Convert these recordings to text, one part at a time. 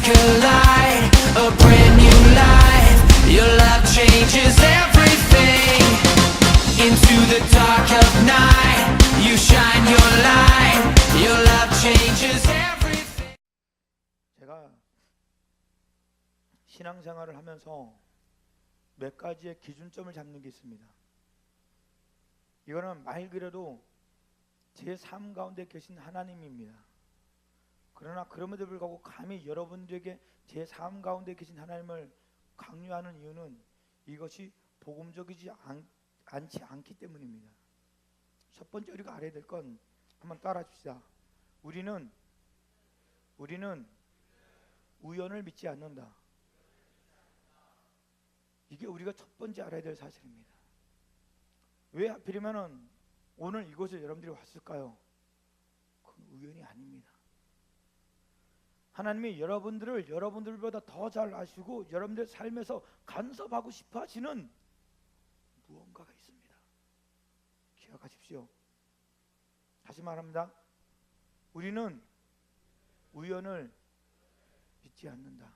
collide, a brand new life. Your love changes everything. Into the dark of night, you shine your light. Your love changes everything. 제가 신앙생활을 하면서 몇 가지의 기준점을 잡는 게 있습니다. 이거는 말 그대로 제 삶 가운데 계신 하나님입니다. 그러나 그럼에도 불구하고 감히 여러분들에게 제 삶 가운데 계신 하나님을 강요하는 이유는 이것이 복음적이지 않지 않기 때문입니다. 첫 번째 우리가 알아야 될 건 한번 따라 줍시다. 우리는 우연을 믿지 않는다. 이게 우리가 첫 번째 알아야 될 사실입니다. 왜 하필이면은 오늘 이곳에 여러분들이 왔을까요? 그건 우연이 아닙니다. 하나님이 여러분들을 여러분들보다 더 잘 아시고 여러분들 삶에서 간섭하고 싶어 하시는 무언가가 있습니다. 기억하십시오. 다시 말합니다. 우리는 우연을 믿지 않는다.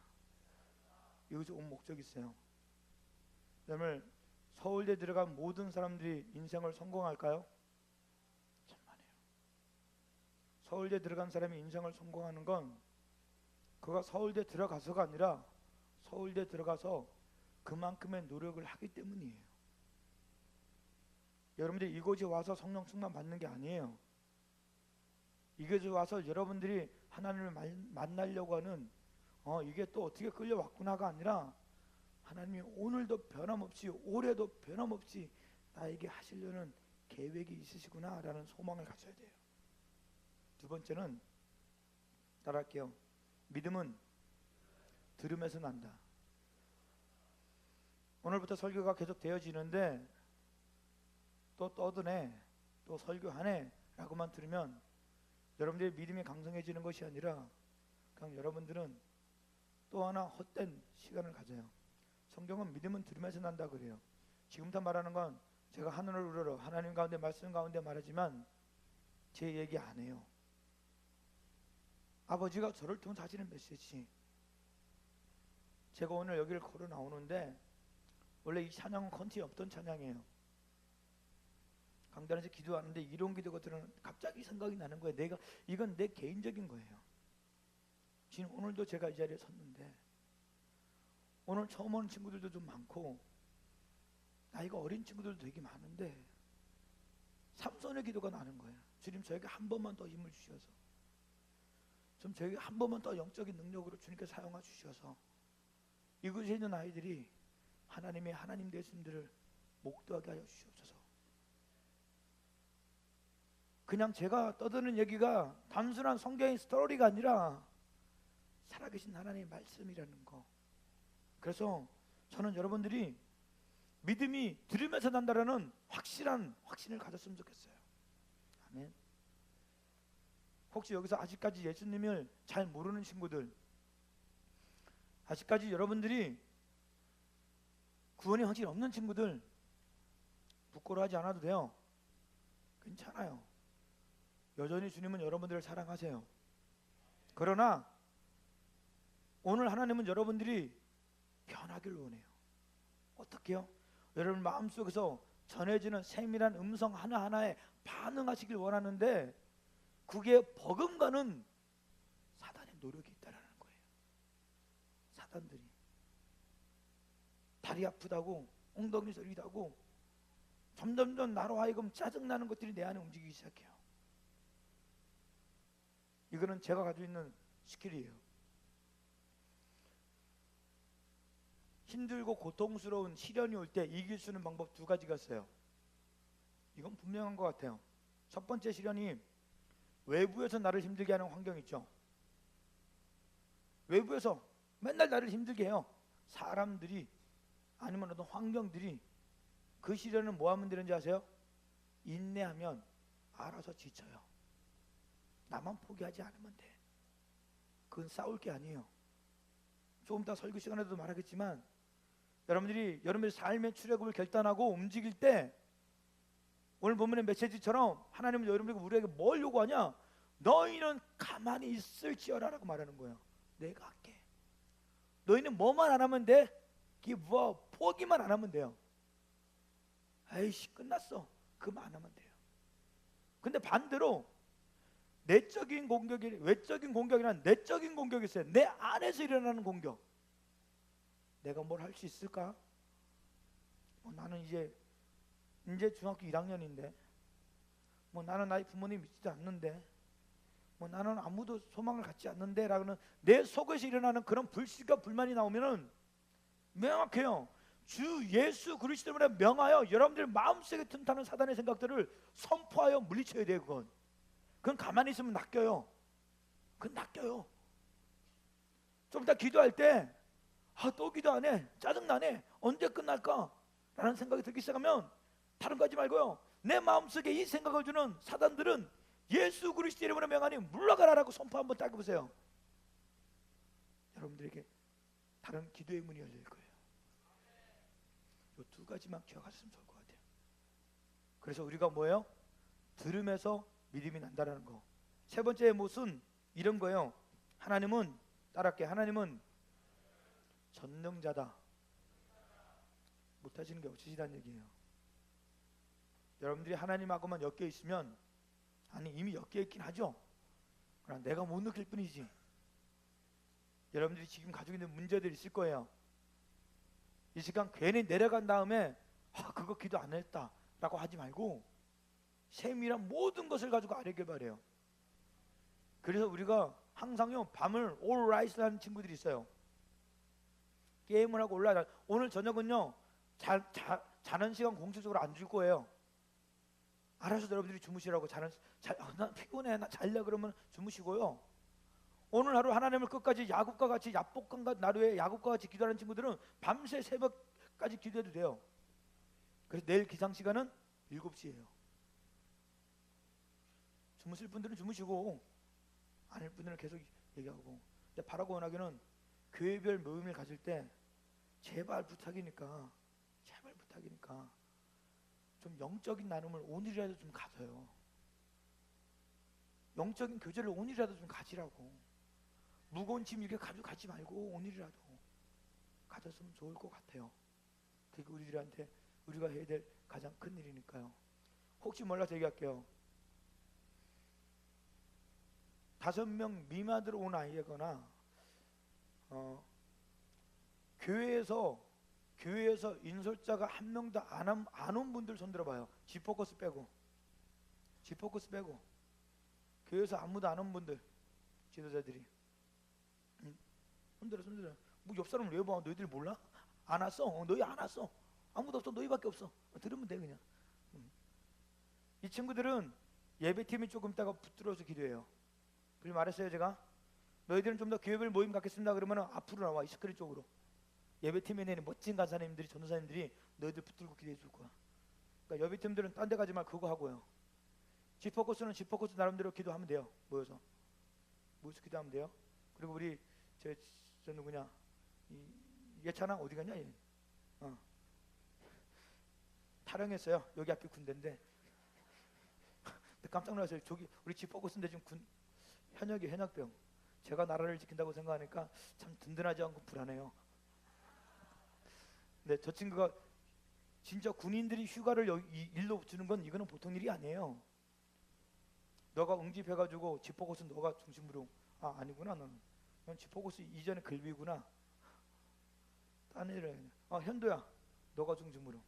여기서 온 목적이 있어요. 여러분, 서울대 들어간 모든 사람들이 인생을 성공할까요? 천만에요. 서울대 들어간 사람이 인생을 성공하는 건 그가 서울대 들어가서가 아니라 서울대 들어가서 그만큼의 노력을 하기 때문이에요. 여러분들이 이곳에 와서 성령 충만 받는 게 아니에요. 이곳에 와서 여러분들이 하나님을 만나려고 하는 이게 또 어떻게 끌려왔구나가 아니라 하나님이 오늘도 변함없이 올해도 변함없이 나에게 하시려는 계획이 있으시구나 라는 소망을 가져야 돼요. 두 번째는 따라할게요. 믿음은 들음에서 난다. 오늘부터 설교가 계속 되어지는데 또 떠드네 또 설교하네 라고만 들으면 여러분들의 믿음이 강성해지는 것이 아니라 그냥 여러분들은 또 하나 헛된 시간을 가져요. 성경은 믿음은 들음에서 난다 그래요. 지금부터 말하는 건 제가 하늘을 우러러 하나님 가운데 말씀 가운데 말하지만 제 얘기 안 해요. 아버지가 저를 통해 하시는 메시지. 제가 오늘 여기를 걸어 나오는데 원래 이 찬양은 컨텐츠 없던 찬양이에요. 강단에서 기도하는데 이런 기도가 들으면 갑자기 생각이 나는 거예요. 이건 내 개인적인 거예요. 지금 오늘도 제가 이 자리에 섰는데 오늘 처음 오는 친구들도 좀 많고 나이가 어린 친구들도 되게 많은데 삼손의 기도가 나는 거예요. 주님 저에게 한 번만 더 힘을 주셔서 좀 저에게 한 번만 더 영적인 능력으로 주님께 사용하 주셔서 이곳에 있는 아이들이 하나님의 하나님 되심들을 목도하게 하여 주시옵소서. 그냥 제가 떠드는 얘기가 단순한 성경의 스토리가 아니라 살아계신 하나님의 말씀이라는 거. 그래서 저는 여러분들이 믿음이 들으면서 난다라는 확실한 확신을 가졌으면 좋겠어요. 아멘. 혹시 여기서 아직까지 예수님을 잘 모르는 친구들, 아직까지 여러분들이 구원의 확신이 없는 친구들 부끄러워하지 않아도 돼요. 괜찮아요. 여전히 주님은 여러분들을 사랑하세요. 그러나 오늘 하나님은 여러분들이 변하길 원해요. 어떻게요? 여러분 마음속에서 전해지는 세밀한 음성 하나하나에 반응하시길 원하는데 그게 버금가는 사단의 노력이 있다는 거예요. 사단들이 다리 아프다고 엉덩이 저리다고 점점점 나로 하여금 짜증나는 것들이 내 안에 움직이기 시작해요. 이거는 제가 가지고 있는 스킬이에요. 힘들고 고통스러운 시련이 올 때 이길 수 있는 방법 두 가지가 있어요. 이건 분명한 것 같아요. 첫 번째 시련이 외부에서 나를 힘들게 하는 환경 있죠. 외부에서 맨날 나를 힘들게 해요. 사람들이 아니면 어떤 환경들이. 그 시련은 뭐 하면 되는지 아세요? 인내하면 알아서 지쳐요. 나만 포기하지 않으면 돼. 그건 싸울 게 아니에요. 조금 이따 설교 시간에도 말하겠지만 여러분들이 여러분의 삶의 출애굽을 결단하고 움직일 때 오늘 본문의 메시지처럼 하나님은 여러분에게 우리에게 뭘 요구하냐? 너희는 가만히 있을지어라 라고 말하는 거예요. 내가 할게. 너희는 뭐만 안 하면 돼? give up, 포기만 안 하면 돼요. 아이씨 끝났어. 그만 안 하면 돼요. 근데 반대로 내적인 공격이 외적인 공격이란 내적인 공격이 있어요. 내 안에서 일어나는 공격. 내가 뭘 할 수 있을까? 나는 이제 중학교 1학년인데 나는 나의 부모님 믿지도 않는데 나는 아무도 소망을 갖지 않는데 라는 내 속에서 일어나는 그런 불씨가 불만이 나오면은 명확해요. 주 예수 그리스도로 명하여 여러분들 마음속에 틈타는 사단의 생각들을 선포하여 물리쳐야 돼요. 그건 가만히 있으면 낚여요. 그건 낚여요. 좀 이따 기도할 때 또 기도 안 해. 짜증나네. 언제 끝날까? 라는 생각이 들기 시작하면 다른 거 하지 말고요. 내 마음속에 이 생각을 주는 사단들은 예수 그리스도 이름으로 명하니 물러가라라고 선포 한번 딱 해보세요. 여러분들에게 다른 기도의 문이 열릴 거예요. 이 두 가지만 기억하셨으면 좋을 것 같아요. 그래서 우리가 뭐예요? 들음에서 믿음이 난다라는 거. 세 번째 못은 이런 거예요. 하나님은 따라할게. 하나님은 전능자다. 못하시는 게 없으시다는 얘기예요. 여러분들이 하나님하고만 엮여 있으면 아니 이미 엮여 있긴 하죠. 그러나 내가 못 느낄 뿐이지. 여러분들이 지금 가지고 있는 문제들이 있을 거예요. 이 시간 괜히 내려간 다음에 그거 기도 안 했다 라고 하지 말고 세밀한 모든 것을 가지고 아뢰길 바래요. 그래서 우리가 항상요 밤을 all right 하는 친구들이 있어요. 게임을 하고 올라가. 오늘 저녁은요 자는 시간 공식적으로 안 줄 거예요. 알아서 여러분들이 주무시라고. 나 피곤해 나 잘려 그러면 주무시고요. 오늘 하루 하나님을 끝까지 야곱과 같이 야복강과 나루에 야곱과 같이 기도하는 친구들은 밤새 새벽까지 기도해도 돼요. 그래서 내일 기상시간은 7시예요. 주무실 분들은 주무시고 아닐 분들은 계속 얘기하고. 근데 바라고 원하기는 교회별 모임을 가질 때 제발 부탁이니까 좀 영적인 나눔을 오늘이라도 좀 가져요. 영적인 교제를 오늘이라도 좀 가지라고. 무거운 짐 이렇게 가지고 가지 말고 오늘이라도 가졌으면 좋을 것 같아요. 그게 우리들한테 우리가 해야 될 가장 큰 일이니까요. 혹시 몰라서 얘기할게요. 5명 미만으로 온 아이거나 교회에서 인솔자가 한 명도 안 온 분들 손 들어봐요. 지포커스 빼고 교회에서 아무도 안 온 분들 지도자들이 손들어. 뭐 옆 사람을 왜 봐? 너희들 몰라? 안 왔어? 너희 안 왔어? 아무도 없어. 너희밖에 없어. 들으면 돼 그냥. 이 친구들은 예배팀이 조금 있다가 붙들어서 기도해요. 그리고 말했어요 제가. 너희들은 좀 더 교회별 모임 갖겠습니다. 그러면 앞으로 나와. 이스크린 쪽으로. 예배팀에 있는 멋진 간사님들이 전도사님들이 너희들 붙들고 기도해 줄 거야. 그러니까 예배팀들은 딴 데 가지 말고 그거 하고요. 지포커스는 지포커스 나름대로 기도하면 돼요. 모여서 기도하면 돼요. 그리고 우리 저 누구냐 예찬아 어디 갔냐 얘. 타령했어요. 여기 앞에 군대인데 깜짝 놀랐어요. 저기 우리 지포커스인데 지금 현역병. 제가 나라를 지킨다고 생각하니까 참 든든하지 않고 불안해요. 근데 저 친구가 진짜 군인들이 휴가를 일로 주는 건 이거는 보통 일이 아니에요. 너가 응집해가지고 지포커스 너가 중심으로. 아니구나 넌 지포커스 이전에 글비구나. 딴 일을 현도야 너가 중심으로.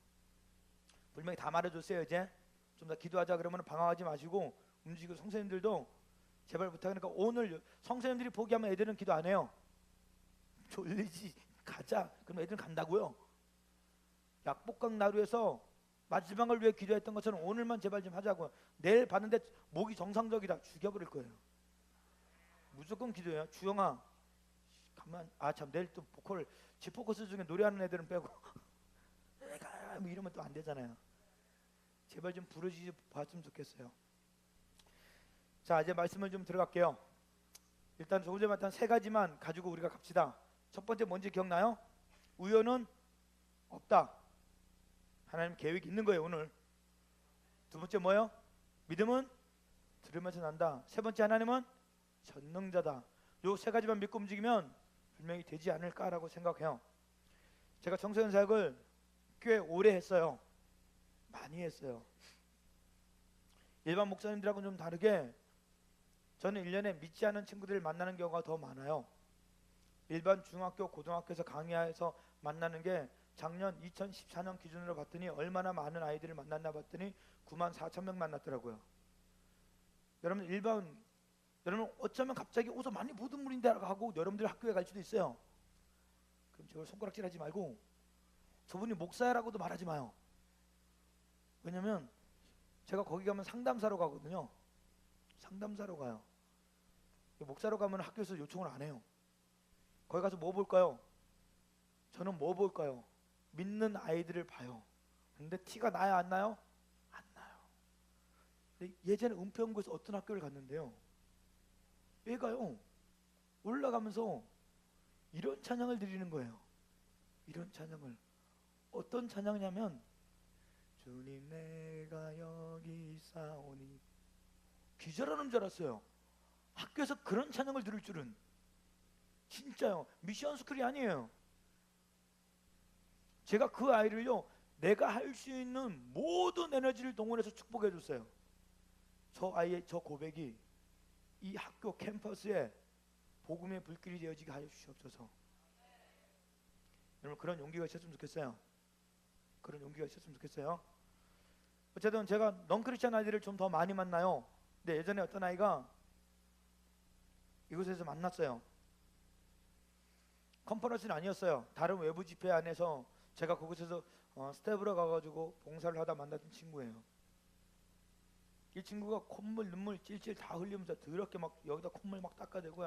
분명히 다 말해줬어요. 이제 좀 더 기도하자 그러면 방황하지 마시고 움직이고. 성사님들도 제발 부탁하니까 오늘 성사님들이 포기하면 애들은 기도 안 해요. 졸리지 가자. 그럼 애들은 간다고요. 약복강 나루에서 마지막을 위해 기도했던 것처럼 오늘만 제발 좀 하자고요. 내일 봤는데 목이 정상적이다. 죽여버릴 거예요. 무조건 기도해요. 주영아 가만. 참 내일 또 보컬 지포커스 중에 노래하는 애들은 빼고 뭐 이러면 또 안 되잖아요. 제발 좀 부르지 봤으면 좋겠어요. 자 이제 말씀을 좀 들어갈게요. 일단 조금 전에 말했던 3가지만 가지고 우리가 갑시다. 첫 번째 뭔지 기억나요? 우연은 없다. 하나님 계획이 있는 거예요 오늘. 두 번째 뭐예요? 믿음은 들으면서 난다. 세 번째 하나님은 전능자다. 요 3가지만 믿고 움직이면 분명히 되지 않을까라고 생각해요. 제가 청소년 사역을 꽤 오래 했어요. 많이 했어요. 일반 목사님들하고는 좀 다르게 저는 1년에 믿지 않은 친구들을 만나는 경우가 더 많아요. 일반 중학교, 고등학교에서 강의해서 만나는 게 작년 2014년 기준으로 봤더니 얼마나 많은 아이들을 만났나 봤더니 94,000명 만났더라고요. 여러분 어쩌면 갑자기 오서 많이 보던 분인데 하고 여러분들 학교에 갈 수도 있어요. 그럼 저걸 손가락질하지 말고 저분이 목사라고도 말하지 마요. 왜냐면 제가 거기 가면 상담사로 가거든요. 상담사로 가요. 목사로 가면 학교에서 요청을 안 해요. 거기 가서 뭐 볼까요? 저는 뭐 볼까요? 믿는 아이들을 봐요. 근데 티가 나야 안 나요? 안 나요. 근데 예전에 은평구에서 어떤 학교를 갔는데요. 얘가요 올라가면서 이런 찬양을 드리는 거예요. 이런 찬양을. 어떤 찬양이냐면 주님 내가 여기 있사오니. 기절하는 줄 알았어요. 학교에서 그런 찬양을 들을 줄은. 진짜요. 미션 스쿨이 아니에요. 제가 그 아이를요 내가 할 수 있는 모든 에너지를 동원해서 축복해 줬어요. 저 아이의 저 고백이 이 학교 캠퍼스에 복음의 불길이 되어지게 하여 주시옵소서. 여러분 그런 용기가 있었으면 좋겠어요. 그런 용기가 있었으면 좋겠어요. 어쨌든 제가 넌크리스찬 아이들을 좀 더 많이 만나요. 근데 예전에 어떤 아이가 이곳에서 만났어요. 컨퍼런스는 아니었어요. 다른 외부 집회 안에서 제가 그곳에서 스텝으로 가가지고 봉사를 하다 만났던 친구예요. 이 친구가 콧물 눈물 찔찔 다 흘리면서 더럽게 막 여기다 콧물 막 닦아대고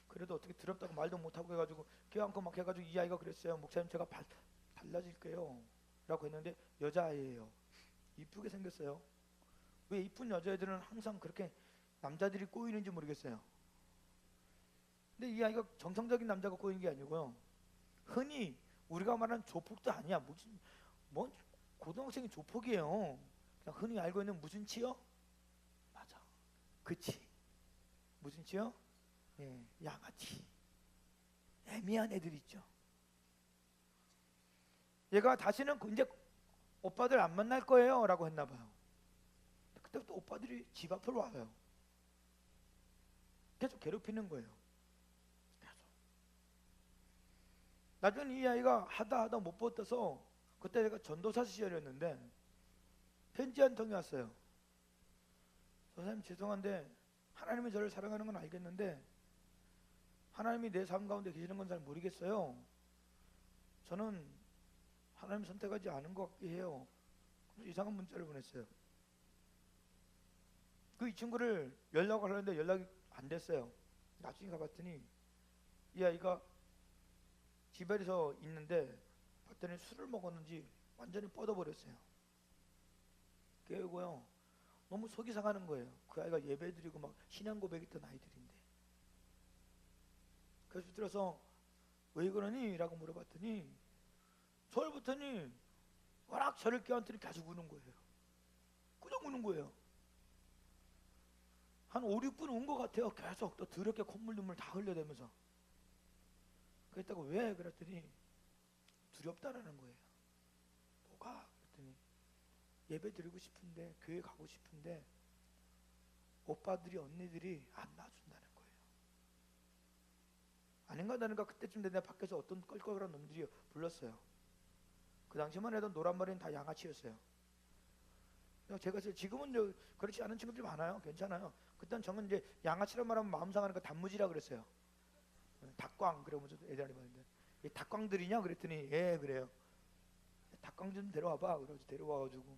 그래도 어떻게 더럽다고 말도 못하고 해가지고 껴안고 막 해가지고 이 아이가 그랬어요. 목사님 제가 달라질게요 라고 했는데 여자아이예요. 이쁘게 생겼어요. 왜 이쁜 여자애들은 항상 그렇게 남자들이 꼬이는지 모르겠어요. 근데 이 아이가 정상적인 남자가 꼬이는 게 아니고요. 흔히 우리가 말하는 조폭도 아니야. 무슨 뭐 고등학생이 조폭이에요. 그냥 흔히 알고 있는 무슨 치요? 맞아. 그치. 무슨 치요? 예, 양아치. 애매한 애들 있죠. 얘가 다시는 이제 오빠들 안 만날 거예요 라고 했나 봐요. 그때부터 오빠들이 집 앞으로 와요. 계속 괴롭히는 거예요. 계속. 나중에 이 아이가 하다 못 버텨서 그때 제가 전도사 시절이었는데 편지 한 통이 왔어요. 선생님 죄송한데 하나님이 저를 사랑하는 건 알겠는데 하나님이 내 삶 가운데 계시는 건 잘 모르겠어요. 저는 하나님 선택하지 않은 것 같긴 해요. 이상한 문자를 보냈어요. 이 친구를 연락을 하는데 연락이 안 됐어요. 나중에 가봤더니 이 아이가 집에서 있는데 봤더니 술을 먹었는지 완전히 뻗어버렸어요. 그리고요 너무 속이 상하는 거예요. 그 아이가 예배드리고 막 신앙 고백했던 아이들인데. 그래서 들어서 왜 그러니? 라고 물어봤더니 저를 봤더니 워낙 저를 껴안더니 계속 우는 거예요. 그냥 우는 거예요. 한 5, 6분 운 것 같아요. 계속 또 더럽게 콧물 눈물 다 흘려대면서. 그랬다고 왜? 그랬더니 두렵다라는 거예요. 뭐가? 그랬더니 예배 드리고 싶은데 교회 가고 싶은데 오빠들이 언니들이 안 놔준다는 거예요. 아닌가 다른가 그때쯤 되면 밖에서 어떤 껄껄한 놈들이 불렀어요. 그 당시만 해도 노란 머리는 다 양아치였어요. 제가 지금은 그렇지 않은 친구들이 많아요. 괜찮아요. 그때는 저는 이제 양아치란 말하면 마음 상하니까 단무지라 그랬어요. 닭광 그러면서 애들이 말인데 이 닭광들이냐 그랬더니 예 그래요. 닭광 좀 데려와봐. 그래서 데려와가지고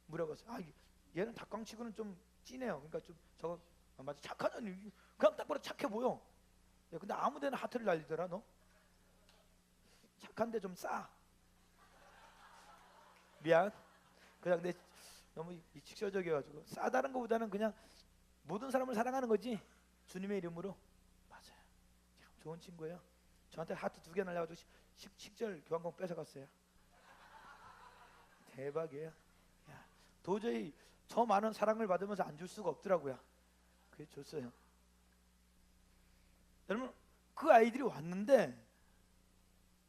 물어봤어요. 아 얘는 닭광치고는 좀 진해요. 그러니까 좀 저거 맞아 착하잖니. 그냥 딱 봐도 착해 보여. 야, 근데 아무데나 하트를 날리더라 너. 착한데 좀 싸. 미안. 그냥 내 너무 직설적이어가지고 싸다는 것보다는 그냥 모든 사람을 사랑하는 거지. 주님의 이름으로. 맞아요. 참 좋은 친구예요. 저한테 하트 2개 날려가지고 식절 교환권 뺏어갔어요. 대박이에요. 야, 도저히 저 많은 사랑을 받으면서 안 줄 수가 없더라고요. 그게 줬어요. 여러분 그 아이들이 왔는데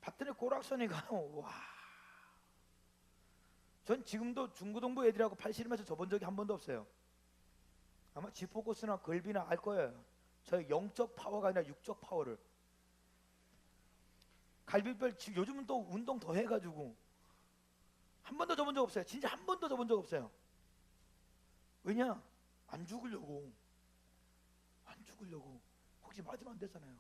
봤더니 고락선이가요. 와. 전 지금도 중고등부 애들하고 팔씨름에서 져본 적이 한 번도 없어요. 아마 지포코스나 걸비나 알 거예요. 저의 영적 파워가 아니라 육적 파워를. 갈비뼈 요즘은 또 운동 더 해가지고 한 번도 져본 적 없어요. 진짜 한 번도 져본 적 없어요. 왜냐? 안 죽으려고. 안 죽으려고. 혹시 맞으면 안 되잖아요.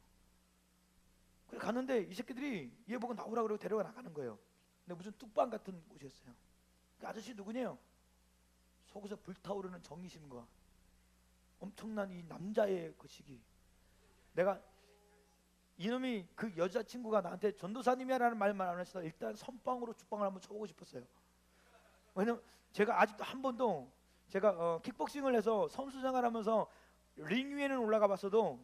그래 갔는데 이 새끼들이 얘 보고 나오라 그러고 데려가 나가는 거예요. 근데 무슨 뚝방 같은 곳이었어요. 그 아저씨 누구냐? 속에서 불타오르는 정의심과 엄청난 이 남자의 그 시기. 내가 이놈이 그 여자친구가 나한테 전도사님이라는 말만 안 했어. 일단 선빵으로 죽방을 한번 쳐보고 싶었어요. 왜냐면 제가 아직도 한 번도 제가 킥복싱을 해서 선수 생활하면서 링 위에는 올라가 봤어도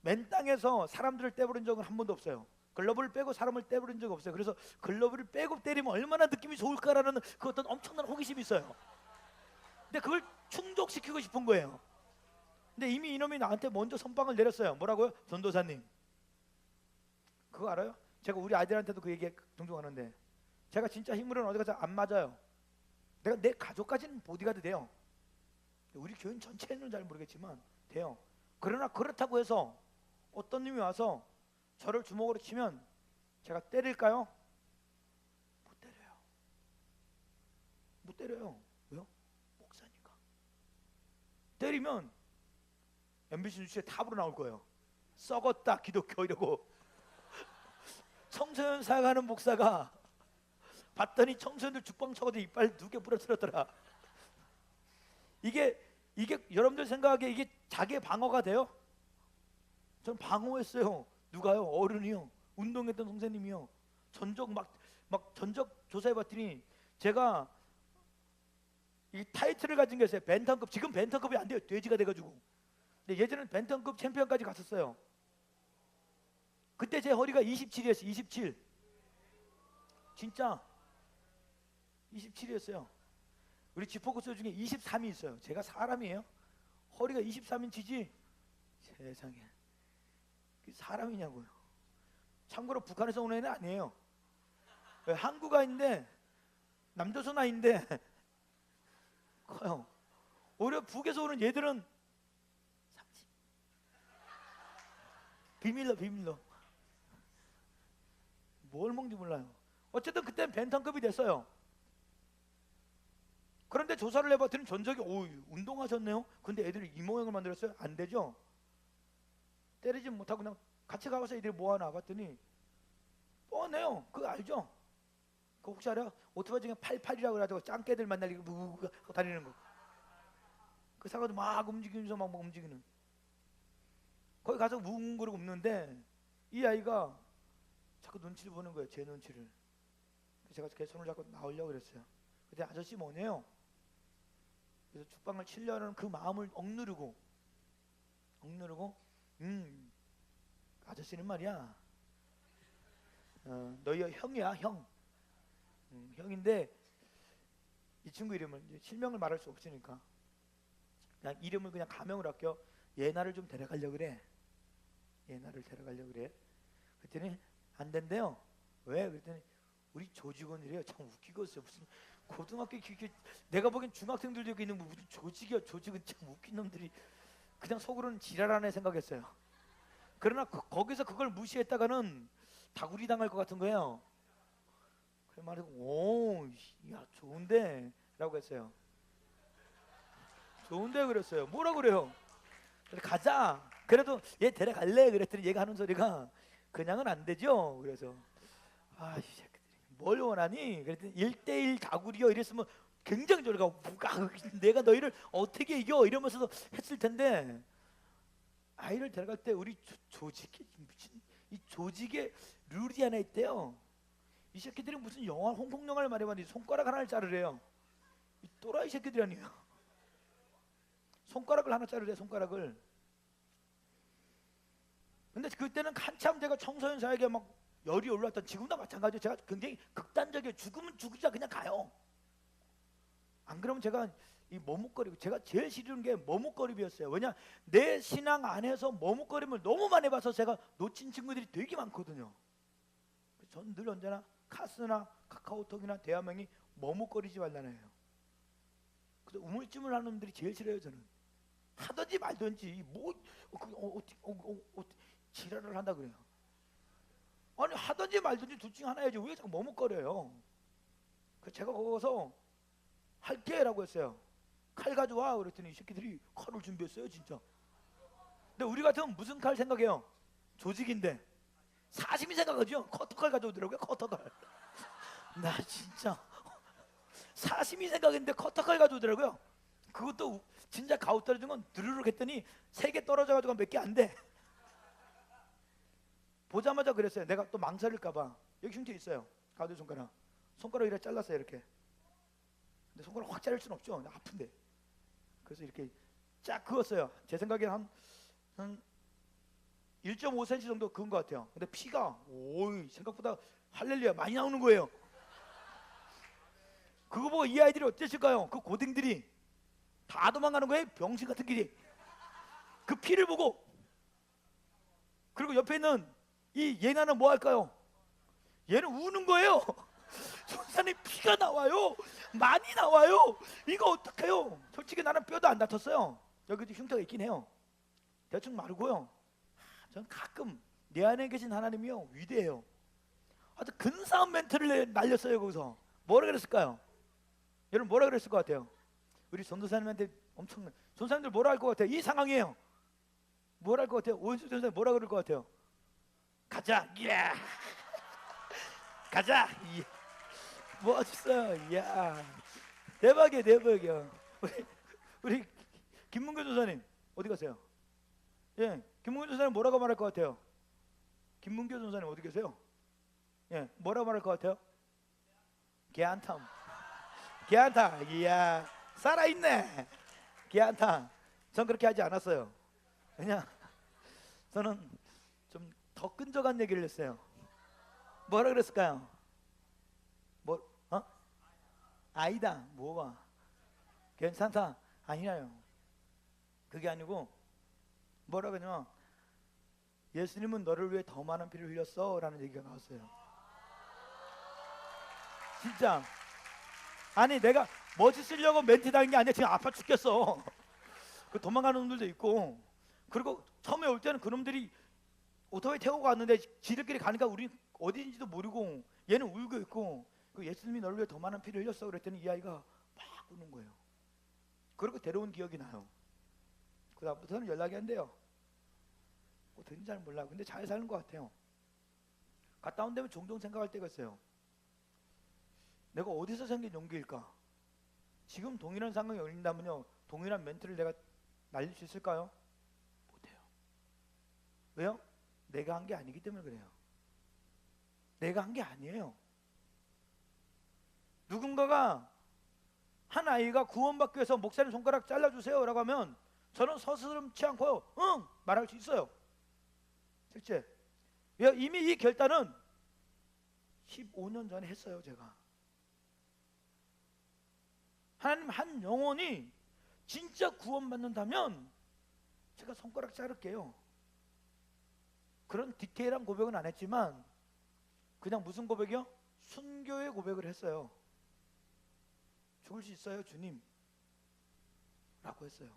맨 땅에서 사람들을 떼버린 적은 한 번도 없어요. 글러브를 빼고 사람을 떼버린 적 없어요. 그래서 글러브를 빼고 때리면 얼마나 느낌이 좋을까라는 그 어떤 엄청난 호기심이 있어요. 근데 그걸 충족시키고 싶은 거예요. 근데 이미 이놈이 나한테 먼저 선빵을 내렸어요. 뭐라고요? 전도사님. 그거 알아요? 제가 우리 아이들한테도 그 얘기 종종 하는데 제가 진짜 힘으로는 어디 가서 안 맞아요. 내가 내 가족까지는 보디가드 돼요. 우리 교인 전체는 잘 모르겠지만 돼요. 그러나 그렇다고 해서 어떤 놈이 와서 저를 주먹으로 치면 제가 때릴까요? 못 때려요. 못 때려요. 왜요? 목사니까. 때리면 MBC 뉴스에 탑으로 나올 거예요. 썩었다 기독교 이러고. 청소년 사역하는 목사가 봤더니 청소년들 죽방 쳐가지고 이빨 2개 부러뜨렸더라. 이게 여러분들 생각하기에 이게 자기의 방어가 돼요? 전 방어했어요. 누가요? 어른이요. 운동했던 선생님이요. 전적 막 전적 조사해봤더니 제가 이 타이틀을 가진 게 있어요. 벤턴급. 지금 벤턴급이 안 돼요. 돼지가 돼가지고. 근데 예전에는 벤턴급 챔피언까지 갔었어요. 그때 제 허리가 27이었어요. 27. 진짜 27이었어요. 우리 지포코스 중에 23이 있어요. 제가 사람이에요. 허리가 23인치지. 세상에. 사람이냐고요. 참고로 북한에서 온 애는 아니에요. 한국 아인데 남조선 아인데 커요. 오히려 북에서 오는 얘들은 30. 비밀로 뭘 먹는지 몰라요. 어쨌든 그때는 벤턴급이 됐어요. 그런데 조사를 해봤더니 전적이 운동하셨네요. 근데 애들이 이 모양을 만들었어요? 안 되죠. 때리지 못하고 그냥 같이 가서 애들이 모아놔 봤더니 뻔해요. 그거 알죠? 그거 혹시 알아요? 오토바이 중에 88이라고 그래가지고 짱깨들 만나리고 무구구구 다니는 거. 그 사람들 막 움직이면서 막 움직이는. 거기 가서 뭉그러고 웃는데 이 아이가 자꾸 눈치를 보는 거예요. 제 눈치를. 제가 걔 손을 잡고 나오려고 그랬어요. 근데 아저씨 뭐네요? 그래서 죽방을 치려는 그 마음을 억누르고 아저씨는 말이야 너희 형이야 형. 형인데 이 친구 이름을 이제 실명을 말할 수 없으니까 그냥 이름을 그냥 가명을 아껴 예나를 좀 데려가려고 그래. 예나를 데려가려고 그래. 그랬더니 안 된대요. 왜? 그랬더니 우리 조직원이래요. 참 웃기겠어요. 무슨 고등학교 내가 보기엔 중학생들도 여기 있는 뭐 무슨 조직이야. 조직은 참 웃긴 놈들이 그냥 속으로는 지랄하네 생각했어요. 그러나 거기서 그걸 무시했다가는 다구리 당할 것 같은 거예요. 그래 말이고 야 좋은데 라고 했어요. 좋은데 그랬어요. 뭐라 그래요? 그래 가자. 그래도 얘 데려갈래? 그랬더니 얘가 하는 소리가 그냥은 안 되죠. 그래서 이 새끼들이 뭘 원하니? 그랬더니 1대1 다구리요 이랬으면 굉장히 저리가 내가 너희를 어떻게 이겨? 이러면서도 했을 텐데 아이를 데려갈 때 우리 조직에 미친 이 조직에 룰이 하나 있대요. 이 새끼들이 무슨 영화 홍콩 영화를 말해봤는데 손가락 하나를 자르래요. 이 또라이 새끼들이 아니에요. 손가락을 하나 자르래. 손가락을. 근데 그때는 한참 제가 청소년 사역에 막 열이 올랐던 지금도 마찬가지예요. 제가 굉장히 극단적이에요. 죽으면 죽으자 그냥 가요. 안 그러면 제가 이 머뭇거리고, 제가 제일 싫은 게 머뭇거림이었어요. 왜냐, 내 신앙 안에서 머뭇거림을 너무 많이 봐서 제가 놓친 친구들이 되게 많거든요. 저는 늘 언제나 카스나 카카오톡이나 대화명이 머뭇거리지 말라는 해요. 그래서 우물쭈물 하는 놈들이 제일 싫어요. 저는 하든지 말든지 뭐 지랄을 한다 그래요. 아니 하든지 말든지 둘 중 하나야지 왜 자꾸 머뭇거려요. 그래서 제가 거기서 할게 라고 했어요. 칼 가져와 그랬더니 이 새끼들이 칼을 준비했어요 진짜. 근데 우리 같으면 무슨 칼 생각해요? 조직인데 사심이 생각하죠. 커터칼 가져오더라고요. 커터칼. 나 진짜 사심이 생각했는데 커터칼 가져오더라고요. 그것도 진짜 가우 떨어진 건 드르륵 했더니 3개 떨어져가지고 몇 개 안 돼. 보자마자 그랬어요. 내가 또 망설일까봐. 여기 흉터 있어요. 가운데 손가락 이렇게 잘랐어요. 이렇게. 근데 손가락 확 자를 수는 없죠. 아픈데. 그래서 이렇게 쫙 그었어요. 제 생각에는 한 1.5cm 정도 그은 것 같아요. 근데 피가 생각보다 할렐루야 많이 나오는 거예요. 그거 보고 이 아이들이 어땠을까요? 그 고딩들이 다 도망가는 거예요. 병신 같은 길이. 그 피를 보고. 그리고 옆에 있는 이 예나는 뭐 할까요? 얘는 우는 거예요. 손산에 피가 나와요. 많이 나와요. 이거 어떡해요? 솔직히 나는 뼈도 안 다쳤어요. 여기도 흉터가 있긴 해요. 대충 마르고요. 저는 가끔 내 안에 계신 하나님이요 위대해요. 아주 근사한 멘트를 날렸어요. 거기서 뭐라 그랬을까요? 여러분 뭐라 그랬을 것 같아요? 우리 전도사님한테 엄청 전도사님들 뭐라 할 것 같아요? 이 상황이에요. 뭐라 할 것 같아요? 오은수 전도사님 뭐라 그럴 것 같아요? 가자, 야, 가자, 멋있어요, 야, 대박이에요, 대박이요. 우리 김문교 전도사님 어디 가세요? 예, 김문교 전도사님 뭐라고 말할 것 같아요? 김문교 전도사님 어디 계세요? 예, 뭐라고 말할 것 같아요? 개안탐, 개안탐, 이야, 살아있네, 개안탐. 전 그렇게 하지 않았어요. 그냥 저는 좀 더 끈적한 얘기를 했어요. 뭐라 그랬을까요? 아니다, 뭐가? 괜찮다, 아니라요. 그게 아니고 뭐라 그러냐면 예수님은 너를 위해 더 많은 피를 흘렸어 라는 얘기가 나왔어요. 진짜. 아니 내가 멋있으려고 멘트 달린 게 아니야. 지금 아파 죽겠어. 그 도망가는 놈들도 있고. 그리고 처음에 올 때는 그놈들이 오토바이 태우고 갔는데 지들끼리 가니까 우리 어디인지도 모르고 얘는 울고 있고, 그 예수님이 너를 위해 더 많은 피를 흘렸어 그랬더니 이 아이가 막 우는 거예요. 그리고 데려온 기억이 나요. 그 다음부터는 연락이 안 돼요. 어떻게인지 잘 몰라. 근데 잘 사는 것 같아요. 갔다 온 데면 종종 생각할 때가 있어요. 내가 어디서 생긴 용기일까? 지금 동일한 상황이 열린다면요, 동일한 멘트를 내가 날릴 수 있을까요? 못해요. 왜요? 내가 한 게 아니기 때문에 그래요. 내가 한 게 아니에요. 누군가가 한 아이가 구원받기 위해서 목사님 손가락 잘라주세요 라고 하면 저는 서스름치 않고요, 응! 말할 수 있어요. 실제 이미 이 결단은 15년 전에 했어요. 제가 하나님 한 영혼이 진짜 구원받는다면 제가 손가락 자를게요. 그런 디테일한 고백은 안 했지만 그냥 무슨 고백이요? 순교의 고백을 했어요. 죽을 수 있어요 주님 라고 했어요.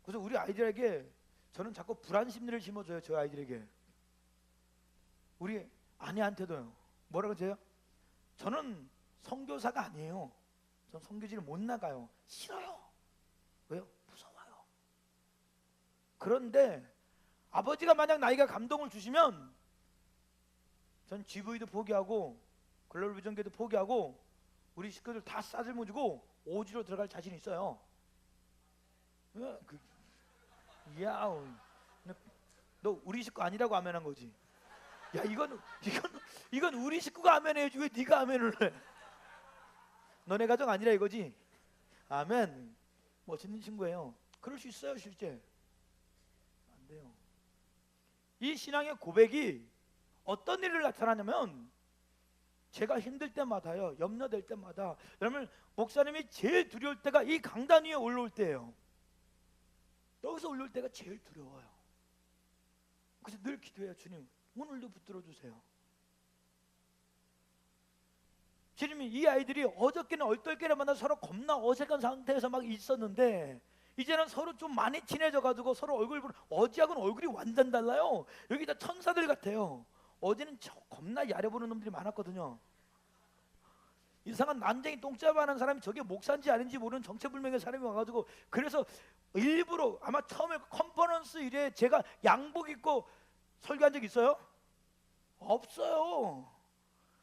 그래서 우리 아이들에게 저는 자꾸 불안 심리를 심어줘요. 저 아이들에게. 우리 아내한테도요. 뭐라고 해요? 저는 선교사가 아니에요. 전 선교지를 못 나가요. 싫어요. 왜요? 무서워요. 그런데 아버지가 만약 나이가 감동을 주시면 전 GV도 포기하고 글로벌 비전교도 포기하고 우리 식구들 다 싸질머지고 오지로 들어갈 자신 있어요. 야, 너 우리 식구 아니라고 아멘한 거지. 야, 이건 우리 식구가 아멘해야지 왜 네가 아멘을 해? 너네 가정 아니라 이거지. 아멘. 멋있는 친구예요. 그럴 수 있어요. 실제 안 돼요. 이 신앙의 고백이 어떤 일을 나타나냐면 제가 힘들 때마다요, 염려될 때마다, 여러분 목사님이 제일 두려울 때가 이 강단 위에 올라올 때예요. 여기서 올라올 때가 제일 두려워요. 그래서 늘 기도해요. 주님, 오늘도 붙들어 주세요. 주님이 이 아이들이 어저께는 얼떨결에 만나서 서로 겁나 어색한 상태에서 막 있었는데 이제는 서로 좀 많이 친해져 가지고 서로 얼굴 보면 어제하고는 얼굴이 완전 달라요. 여기 다 천사들 같아요. 어제는 겁나 야려보는 놈들이 많았거든요. 이상한 난쟁이 똥짜바하는 사람이 저게 목사인지 아닌지 모르는 정체불명의 사람이 와가지고, 그래서 일부러 아마 처음에 컨퍼런스 일에 제가 양복 입고 설교한 적 있어요? 없어요.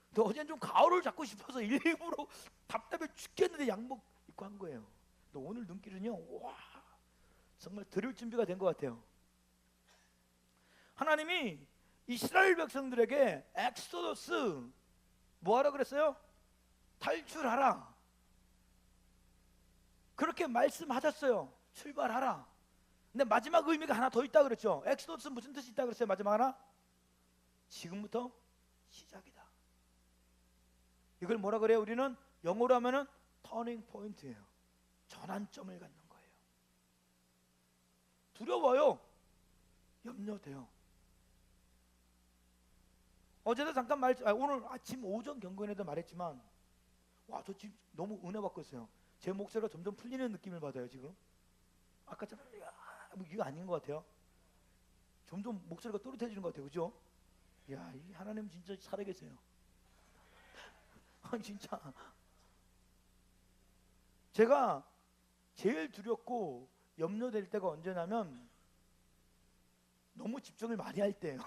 근데 어제는 좀 가오를 잡고 싶어서 일부러 답답해 죽겠는데 양복 입고 한 거예요. 근데 오늘 눈길은요, 와, 정말 들을 준비가 된 것 같아요. 하나님이 이스라엘 백성들에게 엑소더스 뭐하라 그랬어요? 탈출하라. 그렇게 말씀하셨어요. 출발하라. 근데 마지막 의미가 하나 더 있다 그랬죠. 엑소더스 무슨 뜻이 있다 그랬어요? 마지막 하나? 지금부터 시작이다. 이걸 뭐라 그래요? 우리는 영어로 하면은 터닝 포인트예요. 전환점을 갖는 거예요. 두려워요. 염려돼요. 어제도 잠깐 오늘 아침 오전 경건에도 말했지만, 와, 저 지금 너무 은혜 받고 있어요. 제 목소리가 점점 풀리는 느낌을 받아요. 지금 아까처럼 뭐 이거 아닌 것 같아요. 점점 목소리가 또렷해지는 것 같아요. 그죠? 야, 이 하나님 진짜 살아계세요. 진짜 제가 제일 두렵고 염려될 때가 언제냐면 너무 집중을 많이 할 때예요.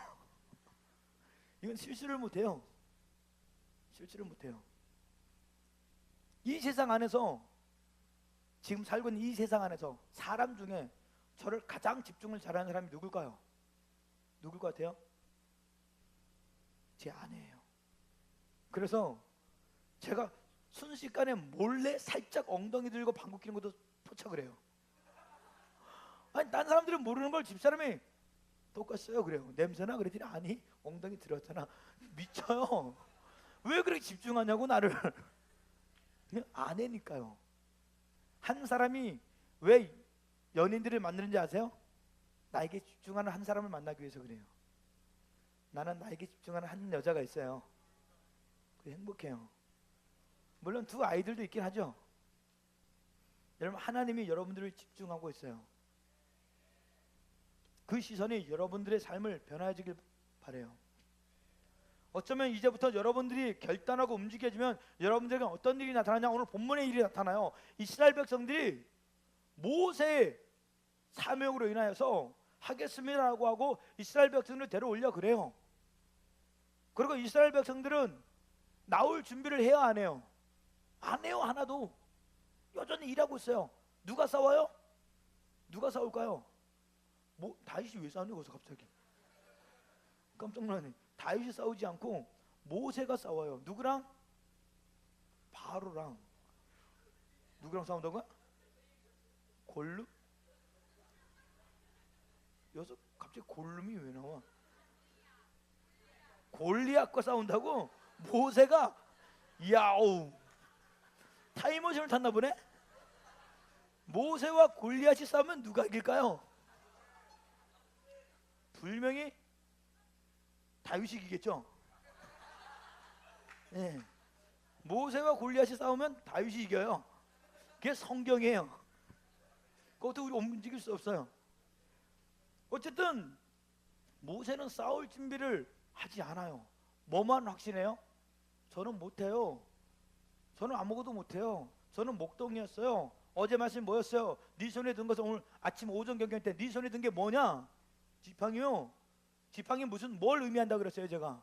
이건 실수를 못해요. 실수를 못해요. 이 세상 안에서, 지금 살고 있는 이 세상 안에서 사람 중에 저를 가장 집중을 잘하는 사람이 누굴까요? 누굴 것 같아요? 제 아내예요. 그래서 제가 순식간에 몰래 살짝 엉덩이 들고 방귀 뀌는 것도 포착을 해요. 아니, 딴 사람들은 모르는 걸 집사람이 똑같어요 그래요. 냄새나? 그랬더니 아니, 엉덩이 들었잖아. 미쳐요. 왜 그렇게 집중하냐고 나를. 아내니까요. 한 사람이 왜 연인들을 만드는지 아세요? 나에게 집중하는 한 사람을 만나기 위해서 그래요. 나는 나에게 집중하는 한 여자가 있어요. 행복해요. 물론 두 아이들도 있긴 하죠. 여러분, 하나님이 여러분들을 집중하고 있어요. 그 시선이 여러분들의 삶을 변화해주길 바라요. 어쩌면 이제부터 여러분들이 결단하고 움직여지면 여러분들에게 어떤 일이 나타나냐. 오늘 본문의 일이 나타나요. 이스라엘 백성들이 모세의 사명으로 인하여서 하겠습니다라고 하고 이스라엘 백성들을 데려올려 그래요. 그리고 이스라엘 백성들은 나올 준비를 해야 안 해요? 안 해요. 하나도. 여전히 일하고 있어요. 누가 싸워요? 누가 싸울까요? 뭐 다윗이 왜 싸우냐 거기서 갑자기. 깜짝 놀라네. 다윗이 싸우지 않고 모세가 싸워요. 누구랑? 바로랑. 누구랑 싸운다고요? 골룸? 여기서 갑자기 골룸이 왜 나와? 골리앗과 싸운다고? 모세가? 야오, 타임머신을 탔나 보네? 모세와 골리앗이 싸우면 누가 이길까요? 분명히 다윗이 이기겠죠? 네. 모세와 골리앗이 싸우면 다윗이 이겨요. 그게 성경이에요. 그것도 우리 움직일 수 없어요. 어쨌든 모세는 싸울 준비를 하지 않아요. 뭐만 확신해요? 저는 못해요. 저는 아무것도 못해요. 저는 목동이었어요. 어제 말씀 뭐였어요? 네 손에 든 것은, 오늘 아침 오전 경경 때 네 손에 든 게 뭐냐? 지팡이요. 지팡이 무슨 뭘 의미한다 그랬어요 제가?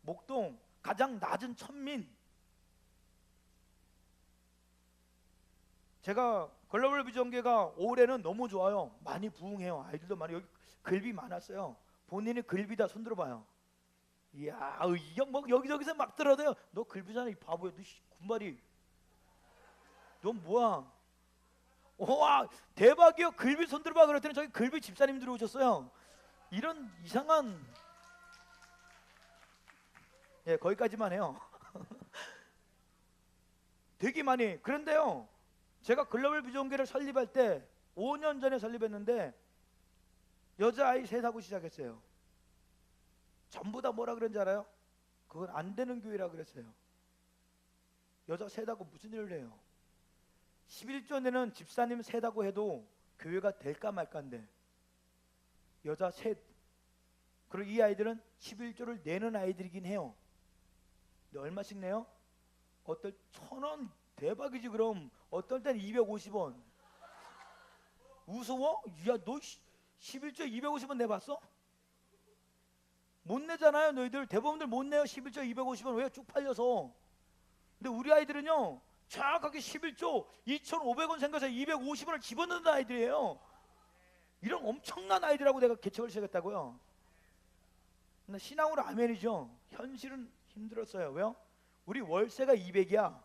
목동, 가장 낮은 천민. 제가 글로벌 비전계가 올해는 너무 좋아요. 많이 부흥해요. 아이들도 많이, 여기 글비 많았어요. 본인이 글비다 손 들어봐요. 이야, 이 형 뭐 여기저기서 막 들어대요. 너 글비잖아 이 바보야. 너 군발이. 넌 뭐야? 와, 대박이요. 글비 손 들어봐 그랬더니 저기 글비 집사님 들어오셨어요. 이런 이상한. 예, 거기까지만 해요. 되게 많이. 그런데요, 제가 글로벌 비전교회를 설립할 때 5년 전에 설립했는데 여자아이 셋하고 시작했어요. 전부 다 뭐라 그런지 알아요? 그건 안 되는 교회라 그랬어요. 여자 셋하고 무슨 일을 해요? 11조 내는 집사님 셋하고 해도 교회가 될까 말까인데 여자 셋, 그리고 이 아이들은 11조를 내는 아이들이긴 해요. 근데 얼마씩 내요? 어떨 1,000원 대박이지. 그럼 어떨 땐 250원. 무서워? 야, 너 11조에 250원 내봤어? 못 내잖아요. 너희들 대부분들 못 내요. 11조에 250원. 왜? 쭉 팔려서. 근데 우리 아이들은요, 정확하게 11조 2,500원 생겨서 250원을 집어넣는 아이들이에요. 이런 엄청난 아이들하고 내가 개척을 시작했다고요. 근데 신앙으로 아멘이죠. 현실은 힘들었어요. 왜요? 우리 월세가 200이야.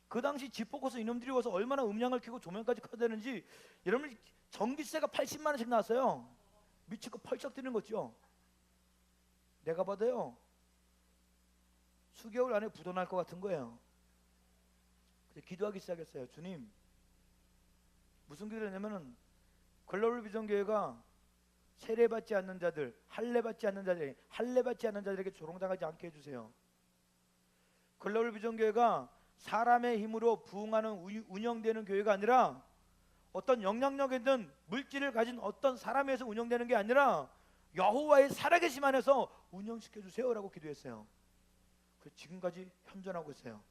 그 당시 지포커스 이놈들이 와서 얼마나 음량을 켜고 조명까지 켜야 되는지. 여러분, 전기세가 80만 원씩 나왔어요. 미치고 펄쩍 뛰는 거죠. 내가 봐도요, 수개월 안에 부도날 것 같은 거예요. 그래서 기도하기 시작했어요. 주님, 무슨 기도를 했냐면은 글로벌 비전교회가 세례받지 않는 자들, 할례받지 않는 자들에게 조롱당하지 않게 해주세요. 글로벌 비전교회가 사람의 힘으로 부흥하는 운영되는 교회가 아니라 어떤 영향력 있는 물질을 가진 어떤 사람에서 운영되는 게 아니라 여호와의 살아계심 안에서 운영시켜 주세요라고 기도했어요. 그래서 지금까지 현존하고 있어요.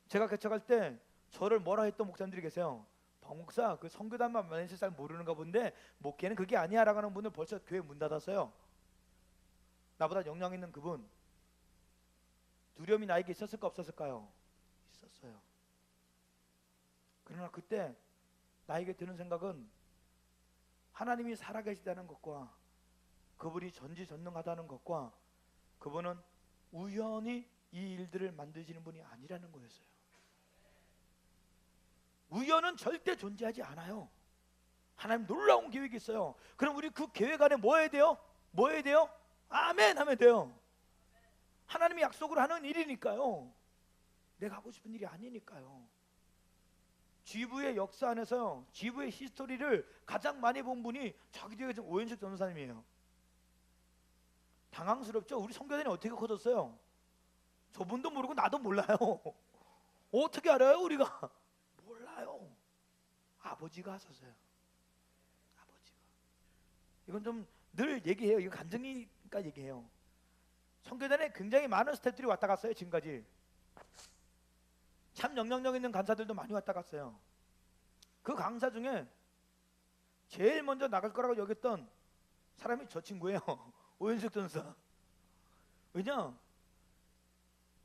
제가 개척할 때 저를 뭐라 했던 목사님들이 계세요. 박 목사, 그 선교단만 많이 잘 모르는가 본데 목회는 그게 아니야라고 하는 분들 벌써 교회 문 닫았어요. 나보다 영향 있는 그분, 두려움이 나에게 있었을까 없었을까요? 있었어요. 그러나 그때 나에게 드는 생각은 하나님이 살아계시다는 것과 그분이 전지전능하다는 것과 그분은 우연히 이 일들을 만드시는 분이 아니라는 거였어요. 우연은 절대 존재하지 않아요. 하나님 놀라운 계획이 있어요. 그럼 우리 그 계획 안에 뭐 해야 돼요? 뭐 해야 돼요? 아멘 하면 돼요. 하나님이 약속을 하는 일이니까요. 내가 하고 싶은 일이 아니니까요. 지부의 역사 안에서요, 지부의 히스토리를 가장 많이 본 분이 저기 뒤에 계신 오현식 전도사님이에요. 당황스럽죠? 우리 선교단이 어떻게 커졌어요? 저분도 모르고 나도 몰라요. 어떻게 알아요 우리가? 몰라요. 아버지가 하셨어요. 아버지가. 이건 좀 늘 얘기해요. 이거 감정이니까 얘기해요. 선교단에 굉장히 많은 스태프들이 왔다 갔어요. 지금까지 참 영향력 있는 강사들도 많이 왔다 갔어요. 그 강사 중에 제일 먼저 나갈 거라고 여겼던 사람이 저 친구예요. 오현석 전사. 왜냐?